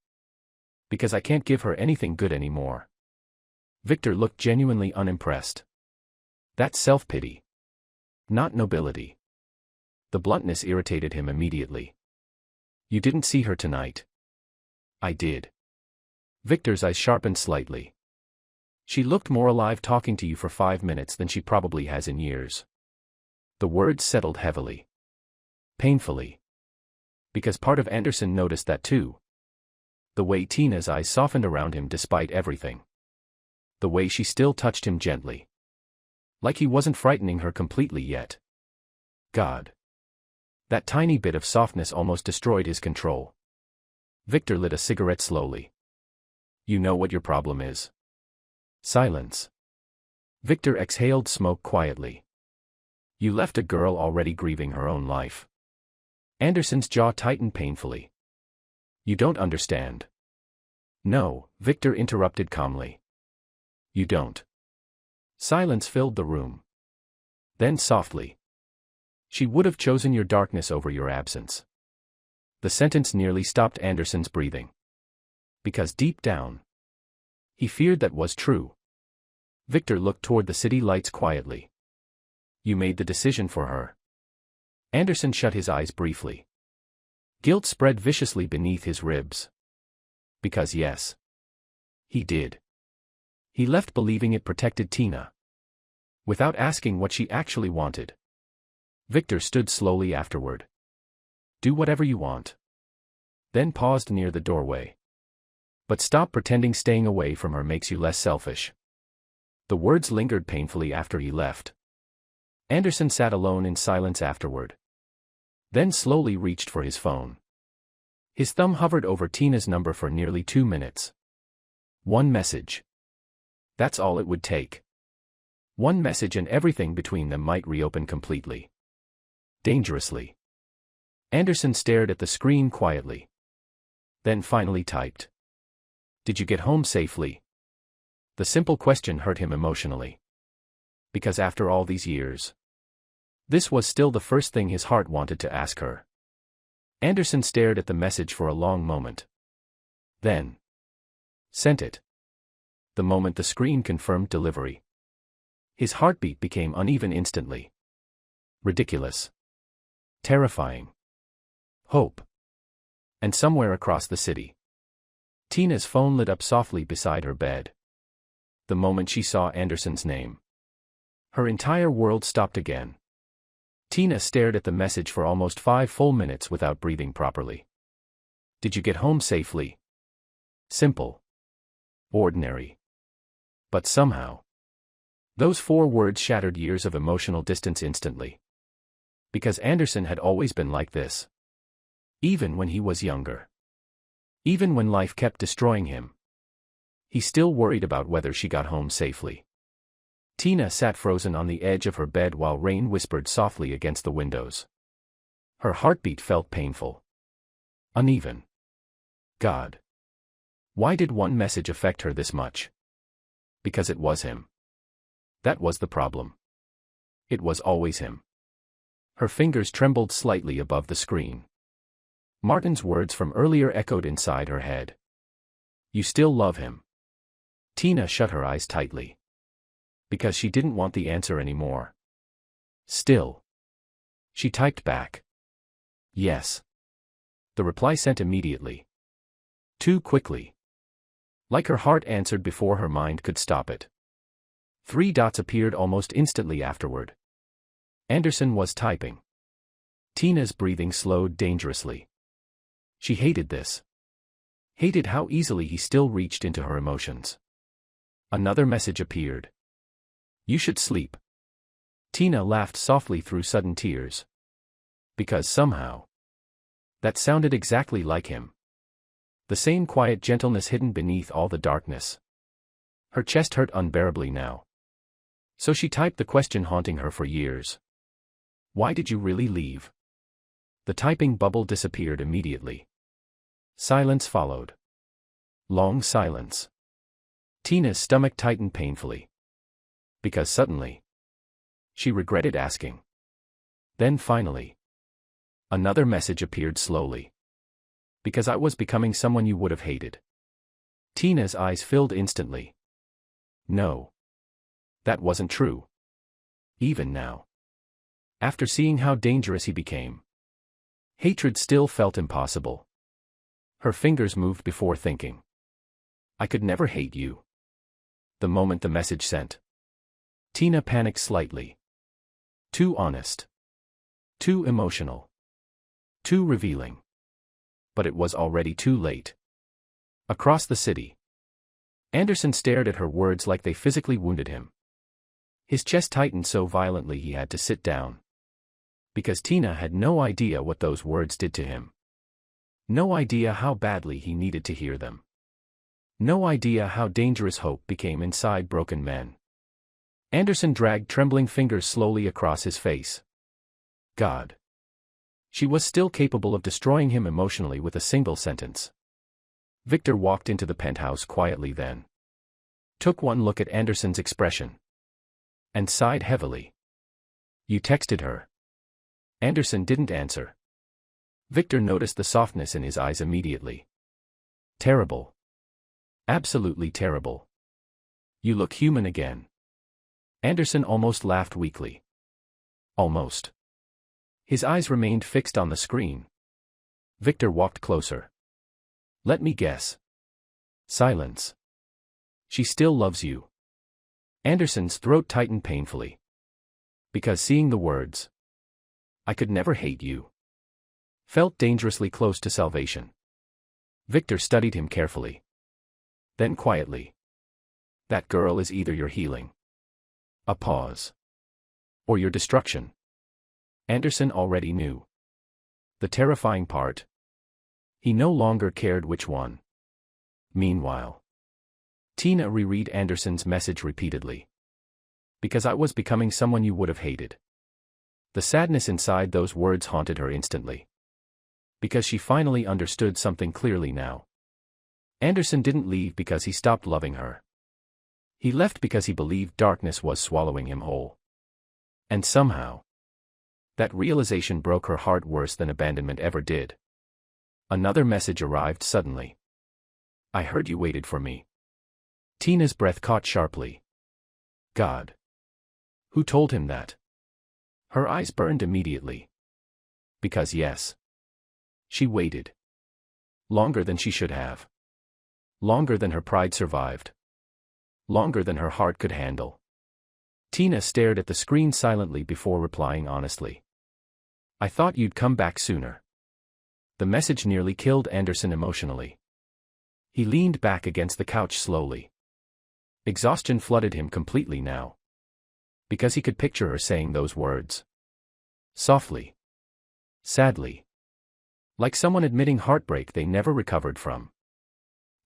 "Because I can't give her anything good anymore." Victor looked genuinely unimpressed. "That's self-pity. Not nobility." The bluntness irritated him immediately. "You didn't see her tonight." "I did." Victor's eyes sharpened slightly. "She looked more alive talking to you for 5 minutes than she probably has in years." The words settled heavily. Painfully. Because part of Anderson noticed that too. The way Tina's eyes softened around him despite everything. The way she still touched him gently. Like he wasn't frightening her completely yet. God. That tiny bit of softness almost destroyed his control. Victor lit a cigarette slowly. "You know what your problem is?" Silence. Victor exhaled smoke quietly. "You left a girl already grieving her own life." Anderson's jaw tightened painfully. "You don't understand." "No," Victor interrupted calmly. "You don't." Silence filled the room. Then softly. "She would have chosen your darkness over your absence." The sentence nearly stopped Anderson's breathing. Because deep down, he feared that was true. Victor looked toward the city lights quietly. "You made the decision for her." Anderson shut his eyes briefly. Guilt spread viciously beneath his ribs. Because yes. He did. He left believing it protected Tina. Without asking what she actually wanted. Victor stood slowly afterward. "Do whatever you want." Then paused near the doorway. "But stop pretending staying away from her makes you less selfish." The words lingered painfully after he left. Anderson sat alone in silence afterward. Then slowly reached for his phone. His thumb hovered over Tina's number for nearly 2 minutes. One message. That's all it would take. One message and everything between them might reopen completely. Dangerously. Anderson stared at the screen quietly. Then finally typed. "Did you get home safely?" The simple question hurt him emotionally. Because after all these years, this was still the first thing his heart wanted to ask her. Anderson stared at the message for a long moment. Then sent it. The moment the screen confirmed delivery, his heartbeat became uneven instantly. Ridiculous. Terrifying. Hope. And somewhere across the city, Tina's phone lit up softly beside her bed. The moment she saw Anderson's name, her entire world stopped again. Tina stared at the message for almost 5 full minutes without breathing properly. Did you get home safely? Simple. Ordinary. But somehow, those 4 words shattered years of emotional distance instantly. Because Anderson had always been like this. Even when he was younger. Even when life kept destroying him. He still worried about whether she got home safely. Tina sat frozen on the edge of her bed while rain whispered softly against the windows. Her heartbeat felt painful. Uneven. God. Why did one message affect her this much? Because it was him. That was the problem. It was always him. Her fingers trembled slightly above the screen. Martin's words from earlier echoed inside her head. You still love him. Tina shut her eyes tightly. Because she didn't want the answer anymore. Still. She typed back. Yes. The reply sent immediately. Too quickly. Like her heart answered before her mind could stop it. 3 dots appeared almost instantly afterward. Anderson was typing. Tina's breathing slowed dangerously. She hated this. Hated how easily he still reached into her emotions. Another message appeared. You should sleep. Tina laughed softly through sudden tears. Because somehow, that sounded exactly like him. The same quiet gentleness hidden beneath all the darkness. Her chest hurt unbearably now. So she typed the question haunting her for years. Why did you really leave? The typing bubble disappeared immediately. Silence followed. Long silence. Tina's stomach tightened painfully. Because suddenly, she regretted asking. Then finally, another message appeared slowly. Because I was becoming someone you would have hated. Tina's eyes filled instantly. No. That wasn't true. Even now. After seeing how dangerous he became. Hatred still felt impossible. Her fingers moved before thinking. I could never hate you. The moment the message sent. Tina panicked slightly. Too honest. Too emotional. Too revealing. But it was already too late. Across the city. Anderson stared at her words like they physically wounded him. His chest tightened so violently he had to sit down. Because Tina had no idea what those words did to him. No idea how badly he needed to hear them. No idea how dangerous hope became inside broken men. Anderson dragged trembling fingers slowly across his face. God. She was still capable of destroying him emotionally with a single sentence. Victor walked into the penthouse quietly then. Took one look at Anderson's expression. And sighed heavily. You texted her. Anderson didn't answer. Victor noticed the softness in his eyes immediately. Terrible. Absolutely terrible. You look human again. Anderson almost laughed weakly. Almost. His eyes remained fixed on the screen. Victor walked closer. Let me guess. Silence. She still loves you. Anderson's throat tightened painfully. Because seeing the words, I could never hate you, felt dangerously close to salvation. Victor studied him carefully. Then quietly. That girl is either your healing. A pause. Or your destruction. Anderson already knew. The terrifying part. He no longer cared which one. Meanwhile, Tina reread Anderson's message repeatedly. Because I was becoming someone you would have hated. The sadness inside those words haunted her instantly. Because she finally understood something clearly now. Anderson didn't leave because he stopped loving her. He left because he believed darkness was swallowing him whole. And somehow, that realization broke her heart worse than abandonment ever did. Another message arrived suddenly. I heard you waited for me. Tina's breath caught sharply. God. Who told him that? Her eyes burned immediately. Because yes. She waited. Longer than she should have. Longer than her pride survived. Longer than her heart could handle. Tina stared at the screen silently before replying honestly. I thought you'd come back sooner. The message nearly killed Anderson emotionally. He leaned back against the couch slowly. Exhaustion flooded him completely now. Because he could picture her saying those words. Softly. Sadly. Like someone admitting heartbreak they never recovered from.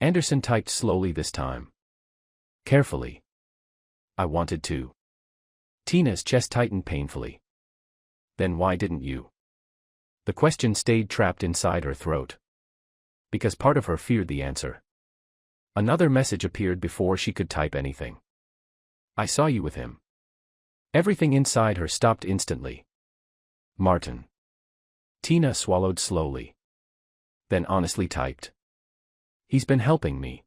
Anderson typed slowly this time. Carefully. I wanted to. Tina's chest tightened painfully. Then why didn't you? The question stayed trapped inside her throat. Because part of her feared the answer. Another message appeared before she could type anything. I saw you with him. Everything inside her stopped instantly. Martin. Tina swallowed slowly. Then honestly typed. He's been helping me.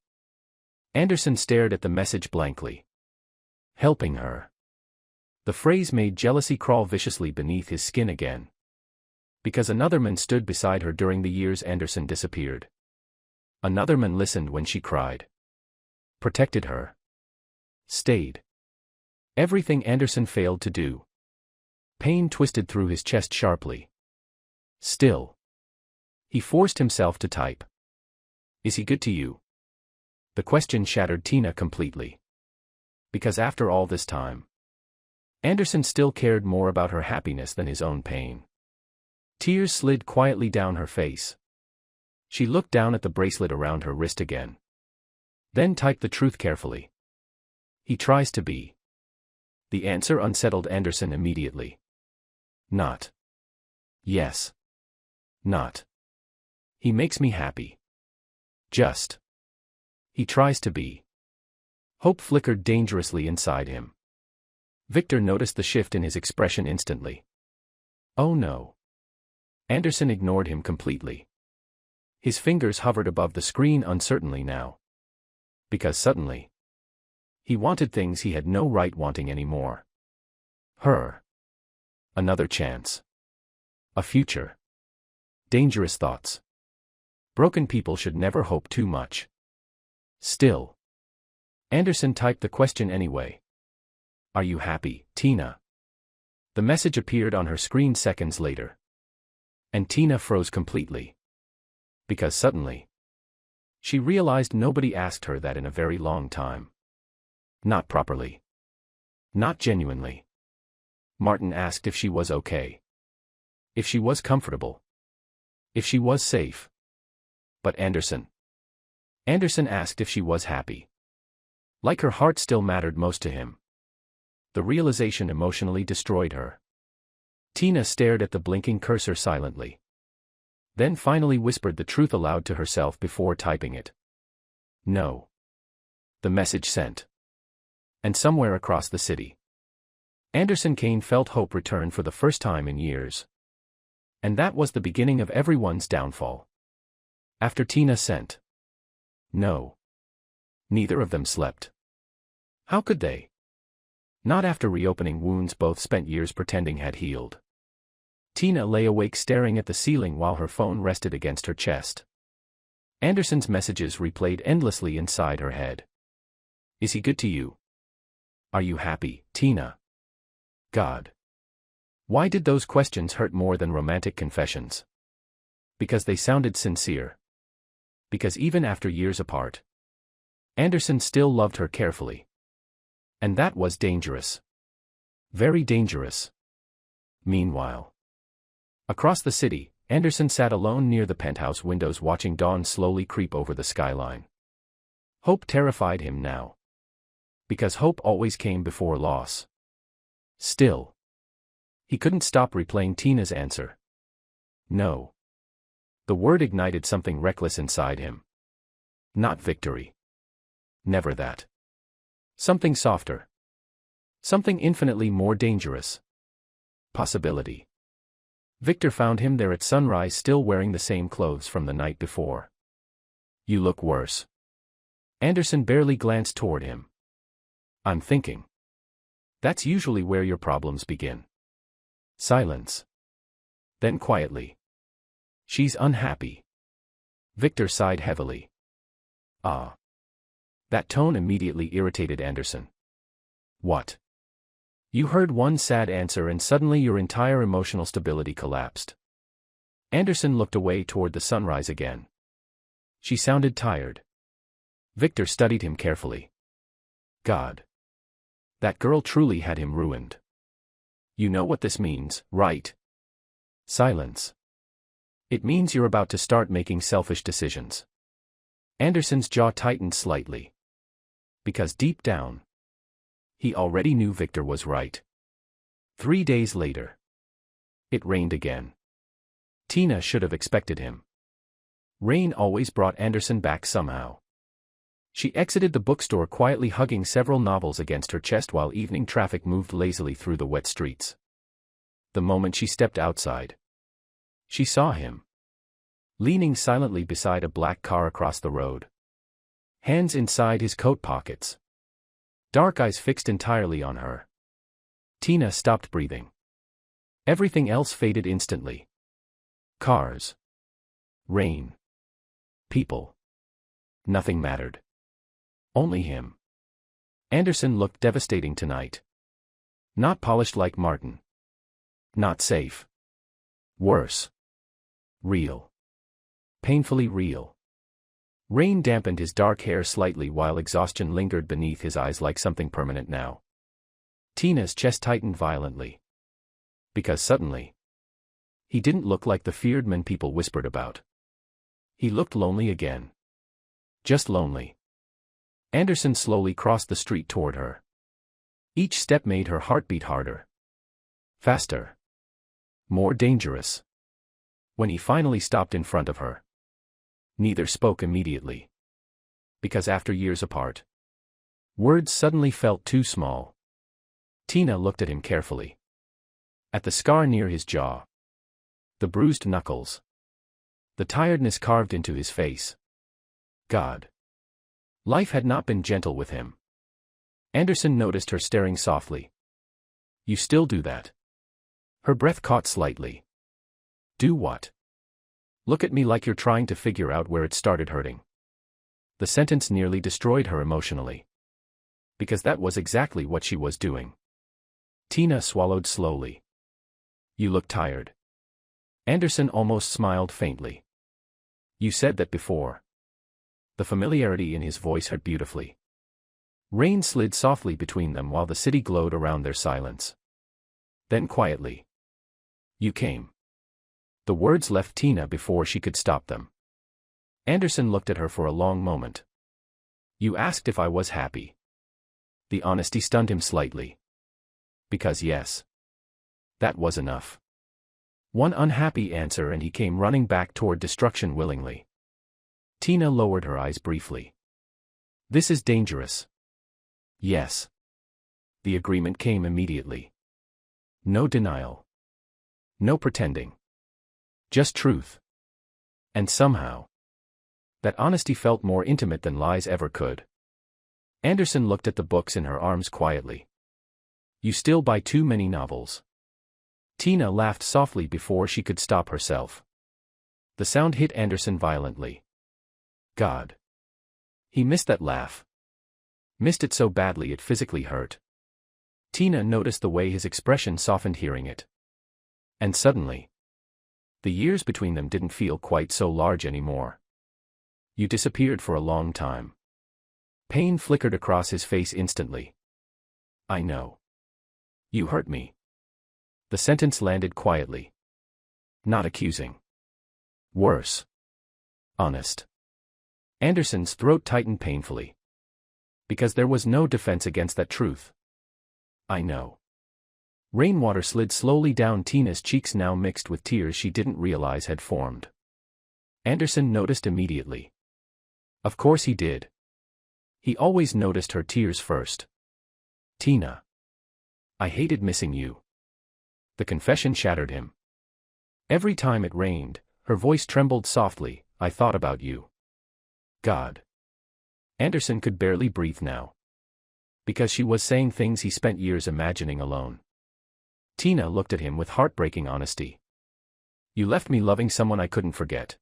Anderson stared at the message blankly. Helping her. The phrase made jealousy crawl viciously beneath his skin again. Because another man stood beside her during the years Anderson disappeared. Another man listened when she cried. Protected her. Stayed. Everything Anderson failed to do. Pain twisted through his chest sharply. Still. He forced himself to type. Is he good to you? The question shattered Tina completely. Because after all this time, Anderson still cared more about her happiness than his own pain. Tears slid quietly down her face. She looked down at the bracelet around her wrist again. Then typed the truth carefully. He tries to be. The answer unsettled Anderson immediately. Not. Yes. Not. He makes me happy. Just. He tries to be. Hope flickered dangerously inside him. Victor noticed the shift in his expression instantly. Oh no. Anderson ignored him completely. His fingers hovered above the screen uncertainly now. Because suddenly, he wanted things he had no right wanting anymore. Her. Another chance. A future. Dangerous thoughts. Broken people should never hope too much. Still. Anderson typed the question anyway. Are you happy, Tina? The message appeared on her screen seconds later. And Tina froze completely. Because suddenly, she realized nobody asked her that in a very long time. Not properly. Not genuinely. Martin asked if she was okay. If she was comfortable. If she was safe. But Anderson. Anderson asked if she was happy. Like her heart still mattered most to him. The realization emotionally destroyed her. Tina stared at the blinking cursor silently. Then finally whispered the truth aloud to herself before typing it. No. The message sent. And somewhere across the city, Anderson Kane felt hope return for the first time in years. And that was the beginning of everyone's downfall. After Tina sent. No. Neither of them slept. How could they? Not after reopening wounds both spent years pretending had healed. Tina lay awake staring at the ceiling while her phone rested against her chest. Anderson's messages replayed endlessly inside her head. Is he good to you? Are you happy, Tina? God. Why did those questions hurt more than romantic confessions? Because they sounded sincere. Because even after years apart, Anderson still loved her carefully. And that was dangerous. Very dangerous. Meanwhile, across the city, Anderson sat alone near the penthouse windows watching dawn slowly creep over the skyline. Hope terrified him now. Because hope always came before loss. Still, he couldn't stop replaying Tina's answer. No. The word ignited something reckless inside him. Not victory. Never that. Something softer. Something infinitely more dangerous. Possibility. Victor found him there at sunrise still wearing the same clothes from the night before. You look worse. Anderson barely glanced toward him. I'm thinking. That's usually where your problems begin. Silence. Then quietly. She's unhappy. Victor sighed heavily. Ah. That tone immediately irritated Anderson. What? You heard one sad answer and suddenly your entire emotional stability collapsed. Anderson looked away toward the sunrise again. She sounded tired. Victor studied him carefully. God. That girl truly had him ruined. You know what this means, right? Silence. It means you're about to start making selfish decisions. Anderson's jaw tightened slightly. Because deep down, he already knew Victor was right. 3 days later. It rained again. Tina should have expected him. Rain always brought Anderson back somehow. She exited the bookstore quietly hugging several novels against her chest while evening traffic moved lazily through the wet streets. The moment she stepped outside, she saw him. Leaning silently beside a black car across the road. Hands inside his coat pockets. Dark eyes fixed entirely on her. Tina stopped breathing. Everything else faded instantly. Cars. Rain. People. Nothing mattered. Only him. Anderson looked devastating tonight. Not polished like Martin. Not safe. Worse. Real. Painfully real. Rain dampened his dark hair slightly while exhaustion lingered beneath his eyes like something permanent now. Tina's chest tightened violently. Because suddenly, he didn't look like the feared man people whispered about. He looked lonely again. Just lonely. Anderson slowly crossed the street toward her. Each step made her heart beat harder. Faster. More dangerous. When he finally stopped in front of her, neither spoke immediately. Because after years apart, words suddenly felt too small. Tina looked at him carefully. At the scar near his jaw. The bruised knuckles. The tiredness carved into his face. God. Life had not been gentle with him. Anderson noticed her staring softly. You still do that? Her breath caught slightly. Do what? Look at me like you're trying to figure out where it started hurting. The sentence nearly destroyed her emotionally. Because that was exactly what she was doing. Tina swallowed slowly. You look tired. Anderson almost smiled faintly. You said that before. The familiarity in his voice hurt beautifully. Rain slid softly between them while the city glowed around their silence. Then quietly. You came. The words left Tina before she could stop them. Anderson looked at her for a long moment. You asked if I was happy. The honesty stunned him slightly. Because yes. That was enough. One unhappy answer and he came running back toward destruction willingly. Tina lowered her eyes briefly. This is dangerous. Yes. The agreement came immediately. No denial. No pretending. Just truth. And somehow, that honesty felt more intimate than lies ever could. Anderson looked at the books in her arms quietly. You still buy too many novels. Tina laughed softly before she could stop herself. The sound hit Anderson violently. God. He missed that laugh. Missed it so badly it physically hurt. Tina noticed the way his expression softened hearing it. And suddenly, the years between them didn't feel quite so large anymore. You disappeared for a long time. Pain flickered across his face instantly. I know. You hurt me. The sentence landed quietly. Not accusing. Worse. Honest. Anderson's throat tightened painfully. Because there was no defense against that truth. I know. Rainwater slid slowly down Tina's cheeks, now mixed with tears she didn't realize had formed. Anderson noticed immediately. Of course he did. He always noticed her tears first. Tina. I hated missing you. The confession shattered him. Every time it rained, her voice trembled softly, I thought about you. God. Anderson could barely breathe now. Because she was saying things he spent years imagining alone. Tina looked at him with heartbreaking honesty. You left me loving someone I couldn't forget.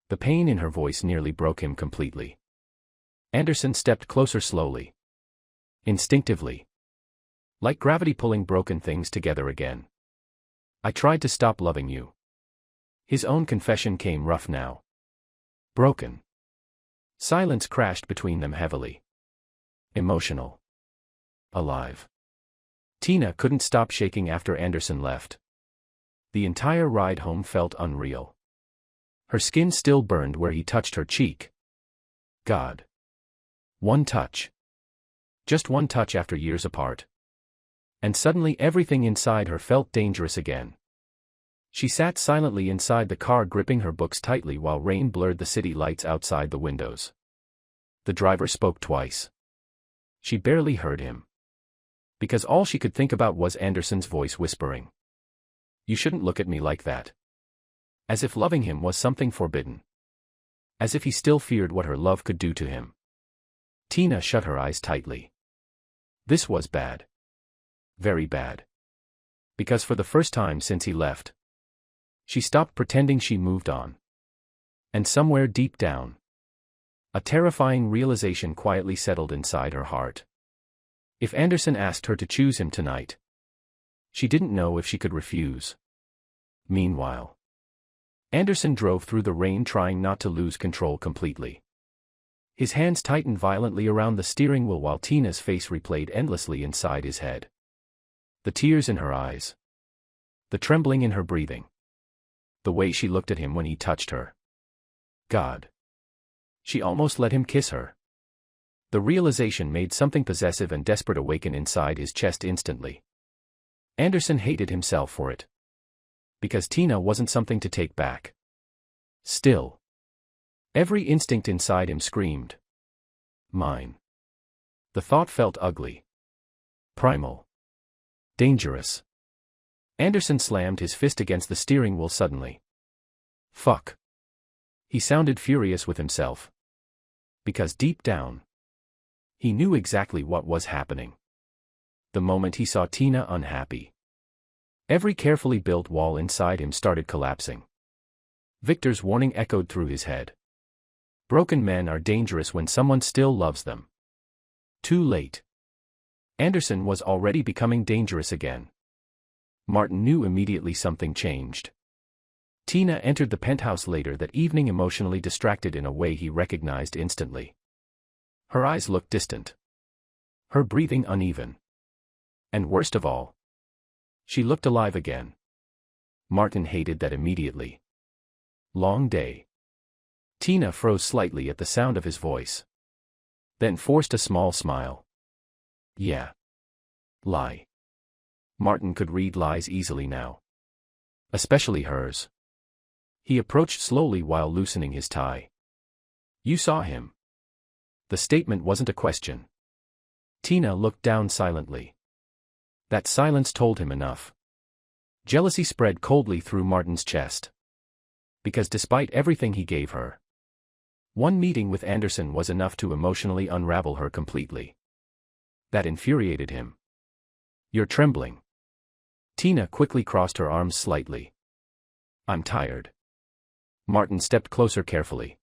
The pain in her voice nearly broke him completely. Anderson stepped closer slowly. Instinctively. Like gravity pulling broken things together again. I tried to stop loving you. His own confession came rough now. Broken. Silence crashed between them heavily. Emotional. Alive. Tina couldn't stop shaking after Anderson left. The entire ride home felt unreal. Her skin still burned where he touched her cheek. God. One touch. Just one touch after years apart. And suddenly everything inside her felt dangerous again. She sat silently inside the car gripping her books tightly while rain blurred the city lights outside the windows. The driver spoke twice. She barely heard him. Because all she could think about was Anderson's voice whispering. You shouldn't look at me like that. As if loving him was something forbidden. As if he still feared what her love could do to him. Tina shut her eyes tightly. This was bad. Very bad. Because for the first time since he left, she stopped pretending she moved on. And somewhere deep down, a terrifying realization quietly settled inside her heart. If Anderson asked her to choose him tonight, she didn't know if she could refuse. Meanwhile, Anderson drove through the rain trying not to lose control completely. His hands tightened violently around the steering wheel while Tina's face replayed endlessly inside his head. The tears in her eyes. The trembling in her breathing. The way she looked at him when he touched her. God. She almost let him kiss her. The realization made something possessive and desperate awaken inside his chest instantly. Anderson hated himself for it. Because Tina wasn't something to take back. Still. Every instinct inside him screamed. Mine. The thought felt ugly. Primal. Dangerous. Anderson slammed his fist against the steering wheel suddenly. Fuck. He sounded furious with himself. Because deep down, he knew exactly what was happening. The moment he saw Tina unhappy, every carefully built wall inside him started collapsing. Victor's warning echoed through his head. Broken men are dangerous when someone still loves them. Too late. Anderson was already becoming dangerous again. Martin knew immediately something changed. Tina entered the penthouse later that evening emotionally distracted in a way he recognized instantly. Her eyes looked distant. Her breathing uneven. And worst of all, she looked alive again. Martin hated that immediately. Long day. Tina froze slightly at the sound of his voice. Then forced a small smile. Yeah. Lie. Martin could read lies easily now. Especially hers. He approached slowly while loosening his tie. You saw him. The statement wasn't a question. Tina looked down silently. That silence told him enough. Jealousy spread coldly through Martin's chest. Because despite everything he gave her, one meeting with Anderson was enough to emotionally unravel her completely. That infuriated him. You're trembling. Tina quickly crossed her arms slightly. I'm tired. Martin stepped closer carefully.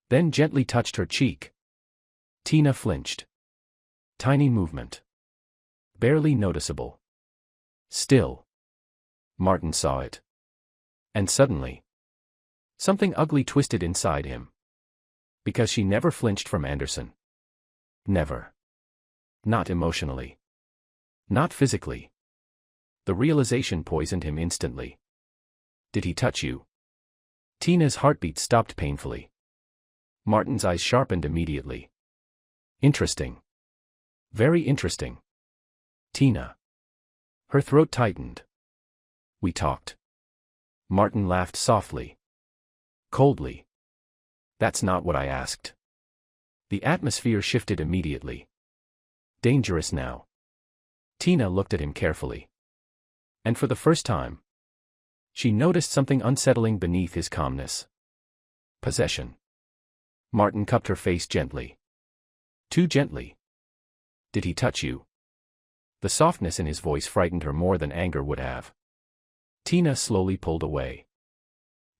Then gently touched her cheek. Tina flinched. Tiny movement. Barely noticeable. Still. Martin saw it. And suddenly, something ugly twisted inside him. Because she never flinched from Anderson. Never. Not emotionally. Not physically. The realization poisoned him instantly. Did he touch you? Tina's heartbeat stopped painfully. Martin's eyes sharpened immediately. Interesting. Very interesting. Tina. Her throat tightened. We talked. Martin laughed softly. Coldly. That's not what I asked. The atmosphere shifted immediately. Dangerous now. Tina looked at him carefully. And for the first time, she noticed something unsettling beneath his calmness. Possession. Martin cupped her face gently. Too gently. Did he touch you? The softness in his voice frightened her more than anger would have. Tina slowly pulled away.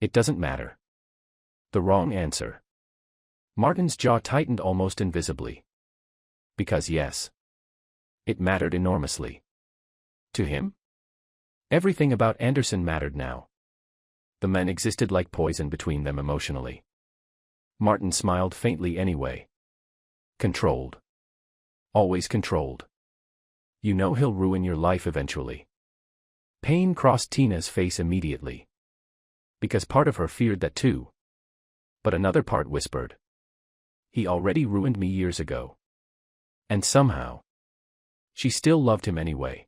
It doesn't matter. The wrong answer. Martin's jaw tightened almost invisibly. Because yes. It mattered enormously. To him? Everything about Anderson mattered now. The men existed like poison between them emotionally. Martin smiled faintly anyway. Controlled. Always controlled. You know he'll ruin your life eventually. Pain crossed Tina's face immediately. Because part of her feared that too. But another part whispered. He already ruined me years ago. And somehow. She still loved him anyway.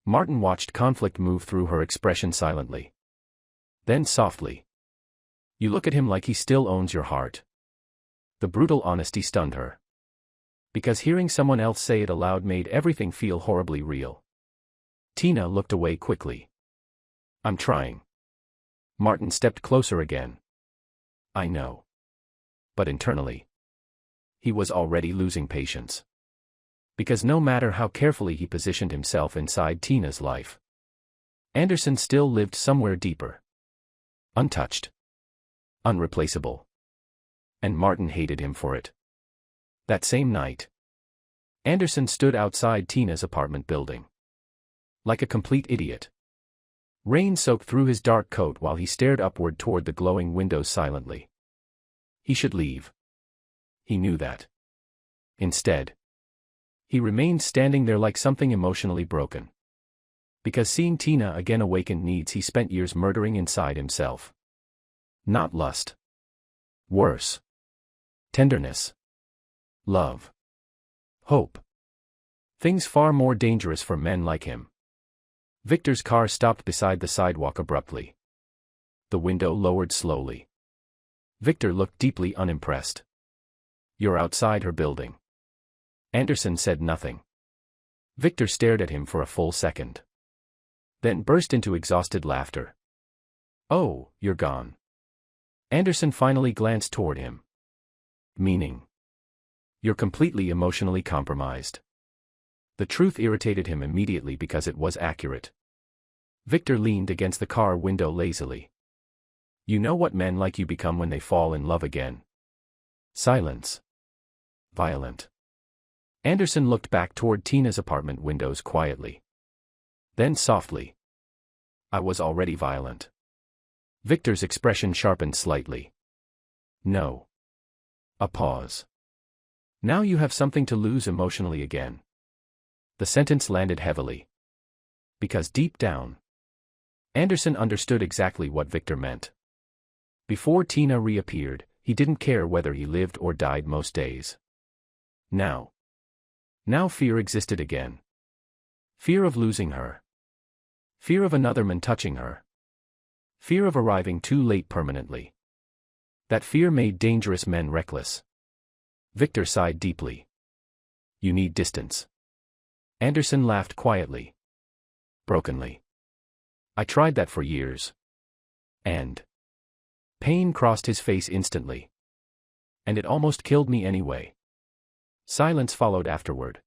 Martin watched conflict move through her expression silently. Then softly. You look at him like he still owns your heart. The brutal honesty stunned her. Because hearing someone else say it aloud made everything feel horribly real. Tina looked away quickly. I'm trying. Martin stepped closer again. I know. But internally. He was already losing patience. Because no matter how carefully he positioned himself inside Tina's life, Anderson still lived somewhere deeper. Untouched. Unreplaceable. And Martin hated him for it. That same night, Anderson stood outside Tina's apartment building. Like a complete idiot. Rain soaked through his dark coat while he stared upward toward the glowing windows silently. He should leave. He knew that. Instead, he remained standing there like something emotionally broken. Because seeing Tina again awakened needs he spent years murdering inside himself. Not lust. Worse. Tenderness. Love. Hope. Things far more dangerous for men like him. Victor's car stopped beside the sidewalk abruptly. The window lowered slowly. Victor looked deeply unimpressed. You're outside her building. Anderson said nothing. Victor stared at him for a full second. Then burst into exhausted laughter. Oh, you're gone. Anderson finally glanced toward him. Meaning? You're completely emotionally compromised. The truth irritated him immediately because it was accurate. Victor leaned against the car window lazily. You know what men like you become when they fall in love again. Silence. Violent. Anderson looked back toward Tina's apartment windows quietly. Then softly. I was already violent. Victor's expression sharpened slightly. No. A pause. Now you have something to lose emotionally again. The sentence landed heavily. Because deep down, Anderson understood exactly what Victor meant. Before Tina reappeared, he didn't care whether he lived or died most days. Now fear existed again. Fear of losing her. Fear of another man touching her. Fear of arriving too late permanently. That fear made dangerous men reckless. Victor sighed deeply. You need distance. Anderson laughed quietly. Brokenly. I tried that for years. And pain crossed his face instantly. And it almost killed me anyway. Silence followed afterward.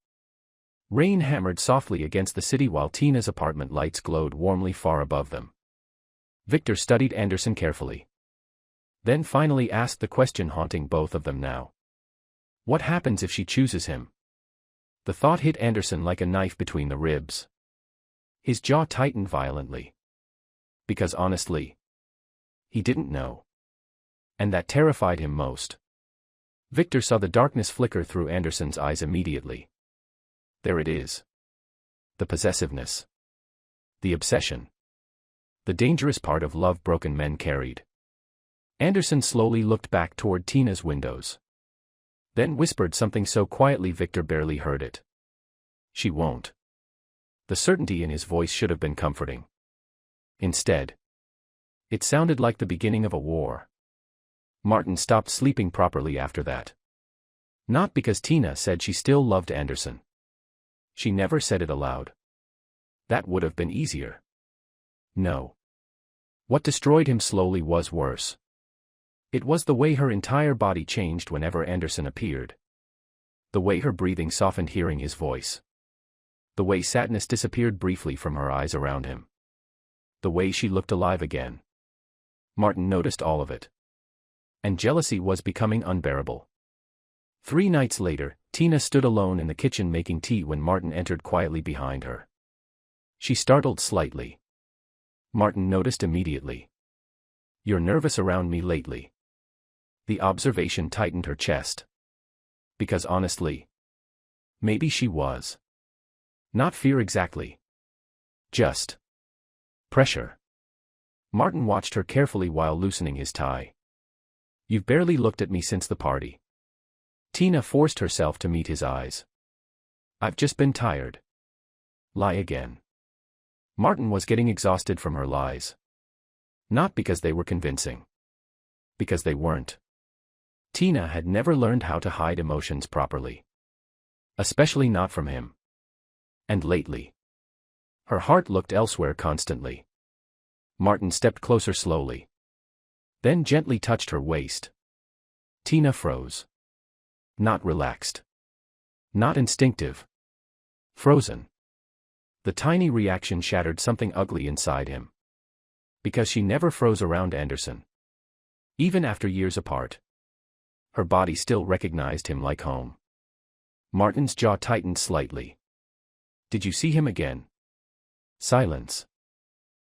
Rain hammered softly against the city while Tina's apartment lights glowed warmly far above them. Victor studied Anderson carefully. Then finally asked the question haunting both of them now. What happens if she chooses him? The thought hit Anderson like a knife between the ribs. His jaw tightened violently. Because honestly, he didn't know. And that terrified him most. Victor saw the darkness flicker through Anderson's eyes immediately. There it is. The possessiveness. The obsession. The dangerous part of love broken men carried. Anderson slowly looked back toward Tina's windows. Then whispered something so quietly Victor barely heard it. She won't. The certainty in his voice should have been comforting. Instead, it sounded like the beginning of a war. Martin stopped sleeping properly after that. Not because Tina said she still loved Anderson. She never said it aloud. That would have been easier. No. What destroyed him slowly was worse. It was the way her entire body changed whenever Anderson appeared. The way her breathing softened hearing his voice. The way sadness disappeared briefly from her eyes around him. The way she looked alive again. Martin noticed all of it. And jealousy was becoming unbearable. 3 nights later, Tina stood alone in the kitchen making tea when Martin entered quietly behind her. She startled slightly. Martin noticed immediately. "You're nervous around me lately." The observation tightened her chest. Because honestly, maybe she was. Not fear exactly. Just pressure. Martin watched her carefully while loosening his tie. "You've barely looked at me since the party." Tina forced herself to meet his eyes. "I've just been tired." Lie again. Martin was getting exhausted from her lies. Not because they were convincing. Because they weren't. Tina had never learned how to hide emotions properly. Especially not from him. And lately, her heart looked elsewhere constantly. Martin stepped closer slowly. Then gently touched her waist. Tina froze. Not relaxed. Not instinctive. Frozen. The tiny reaction shattered something ugly inside him. Because she never froze around Anderson. Even after years apart. Her body still recognized him like home. Martin's jaw tightened slightly. "Did you see him again?" Silence.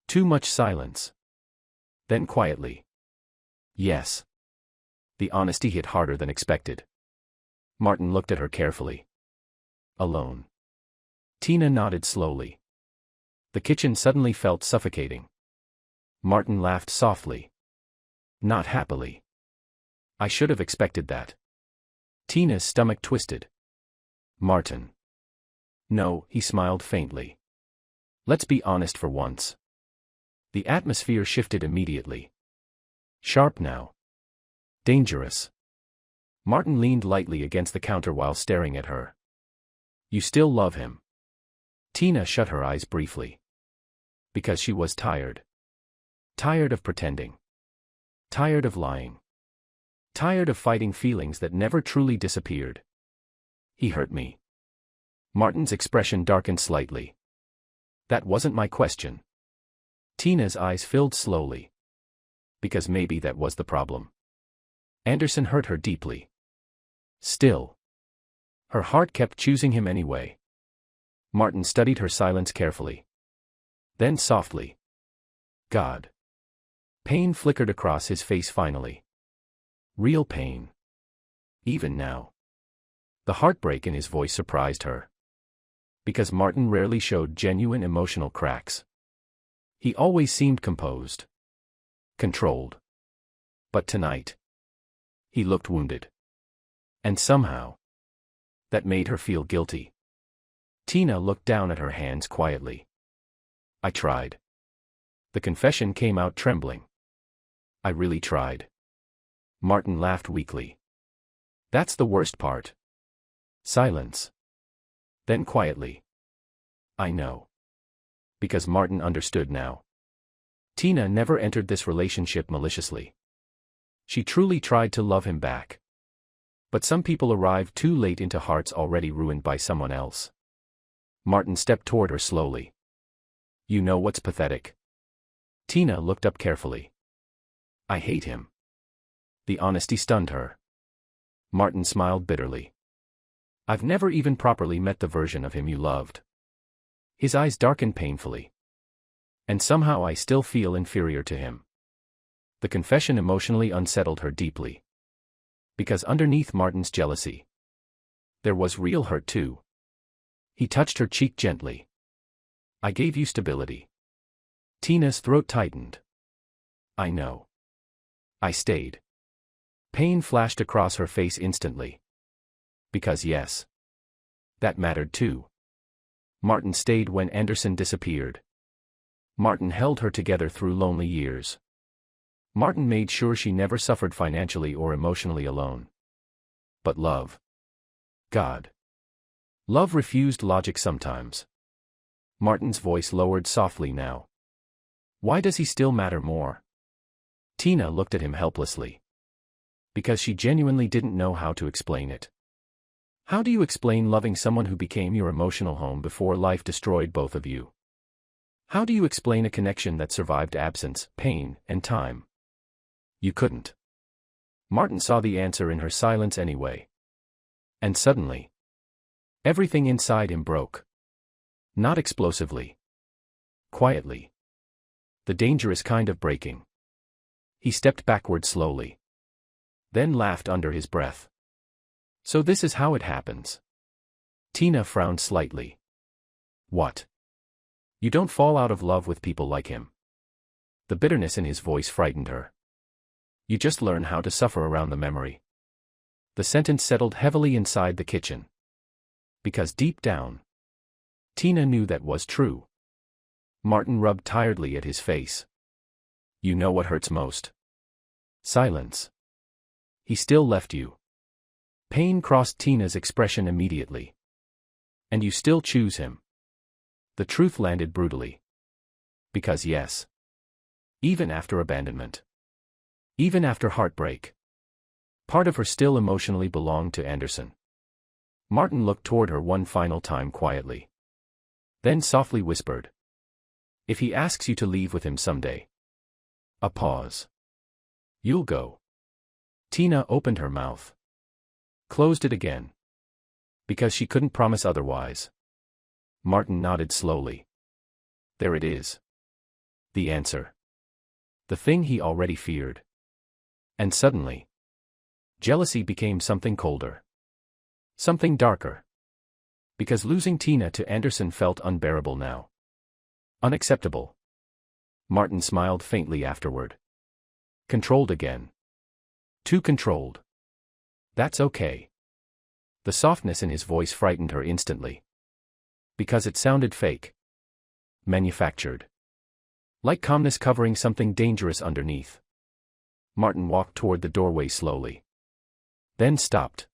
Too much silence. Then quietly. "Yes." The honesty hit harder than expected. Martin looked at her carefully. "Alone?" Tina nodded slowly. The kitchen suddenly felt suffocating. Martin laughed softly. Not happily. "I should have expected that." Tina's stomach twisted. "Martin." "No," he smiled faintly. "Let's be honest for once." The atmosphere shifted immediately. Sharp now. Dangerous. Martin leaned lightly against the counter while staring at her. "You still love him?" Tina shut her eyes briefly. Because she was tired. Tired of pretending. Tired of lying. Tired of fighting feelings that never truly disappeared. "He hurt me." Martin's expression darkened slightly. "That wasn't my question." Tina's eyes filled slowly. Because maybe that was the problem. Anderson hurt her deeply. Still. Her heart kept choosing him anyway. Martin studied her silence carefully. Then softly. "God." Pain flickered across his face finally. Real pain. Even now. The heartbreak in his voice surprised her. Because Martin rarely showed genuine emotional cracks. He always seemed composed. Controlled. But tonight. He looked wounded. And somehow. That made her feel guilty. Tina looked down at her hands quietly. "I tried." The confession came out trembling. "I really tried." Martin laughed weakly. "That's the worst part." Silence. Then quietly. "I know." Because Martin understood now. Tina never entered this relationship maliciously. She truly tried to love him back. But some people arrive too late into hearts already ruined by someone else. Martin stepped toward her slowly. "You know what's pathetic?" Tina looked up carefully. "I hate him." The honesty stunned her. Martin smiled bitterly. "I've never even properly met the version of him you loved." His eyes darkened painfully. "And somehow I still feel inferior to him." The confession emotionally unsettled her deeply. Because underneath Martin's jealousy, there was real hurt too. He touched her cheek gently. "I gave you stability." Tina's throat tightened. "I know." "I stayed." Pain flashed across her face instantly. Because yes. That mattered too. Martin stayed when Anderson disappeared. Martin held her together through lonely years. Martin made sure she never suffered financially or emotionally alone. But love. God. Love refused logic sometimes. Martin's voice lowered softly now. "Why does he still matter more?" Tina looked at him helplessly. Because she genuinely didn't know how to explain it. How do you explain loving someone who became your emotional home before life destroyed both of you? How do you explain a connection that survived absence, pain, and time? You couldn't. Martin saw the answer in her silence anyway. And suddenly, everything inside him broke. Not explosively. Quietly. The dangerous kind of breaking. He stepped backward slowly. Then laughed under his breath. So this is how it happens. Tina frowned slightly. What? You don't fall out of love with people like him. The bitterness in his voice frightened her. You just learn how to suffer around the memory. The sentence settled heavily inside the kitchen. Because deep down, Tina knew that was true. Martin rubbed tiredly at his face. You know what hurts most? Silence. He still left you. Pain crossed Tina's expression immediately. And you still choose him. The truth landed brutally. Because yes. Even after abandonment. Even after heartbreak. Part of her still emotionally belonged to Anderson. Martin looked toward her one final time quietly. Then softly whispered. If he asks you to leave with him someday. A pause. You'll go. Tina opened her mouth. Closed it again. Because she couldn't promise otherwise. Martin nodded slowly. There it is. The answer. The thing he already feared. And suddenly, jealousy became something colder. Something darker. Because losing Tina to Anderson felt unbearable now. Unacceptable. Martin smiled faintly afterward. Controlled again. Too controlled. That's okay. The softness in his voice frightened her instantly. Because it sounded fake. Manufactured. Like calmness covering something dangerous underneath. Martin walked toward the doorway slowly. Then stopped.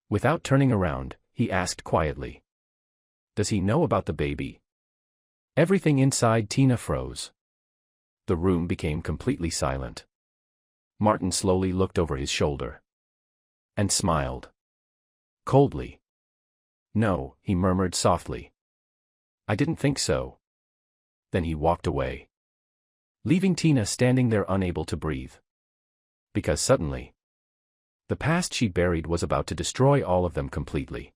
Without turning around, he asked quietly. Does he know about the baby? Everything inside Tina froze. The room became completely silent. Martin slowly looked over his shoulder. And smiled. Coldly. No, he murmured softly. I didn't think so. Then he walked away. Leaving Tina standing there unable to breathe. Because suddenly, the past she buried was about to destroy all of them completely.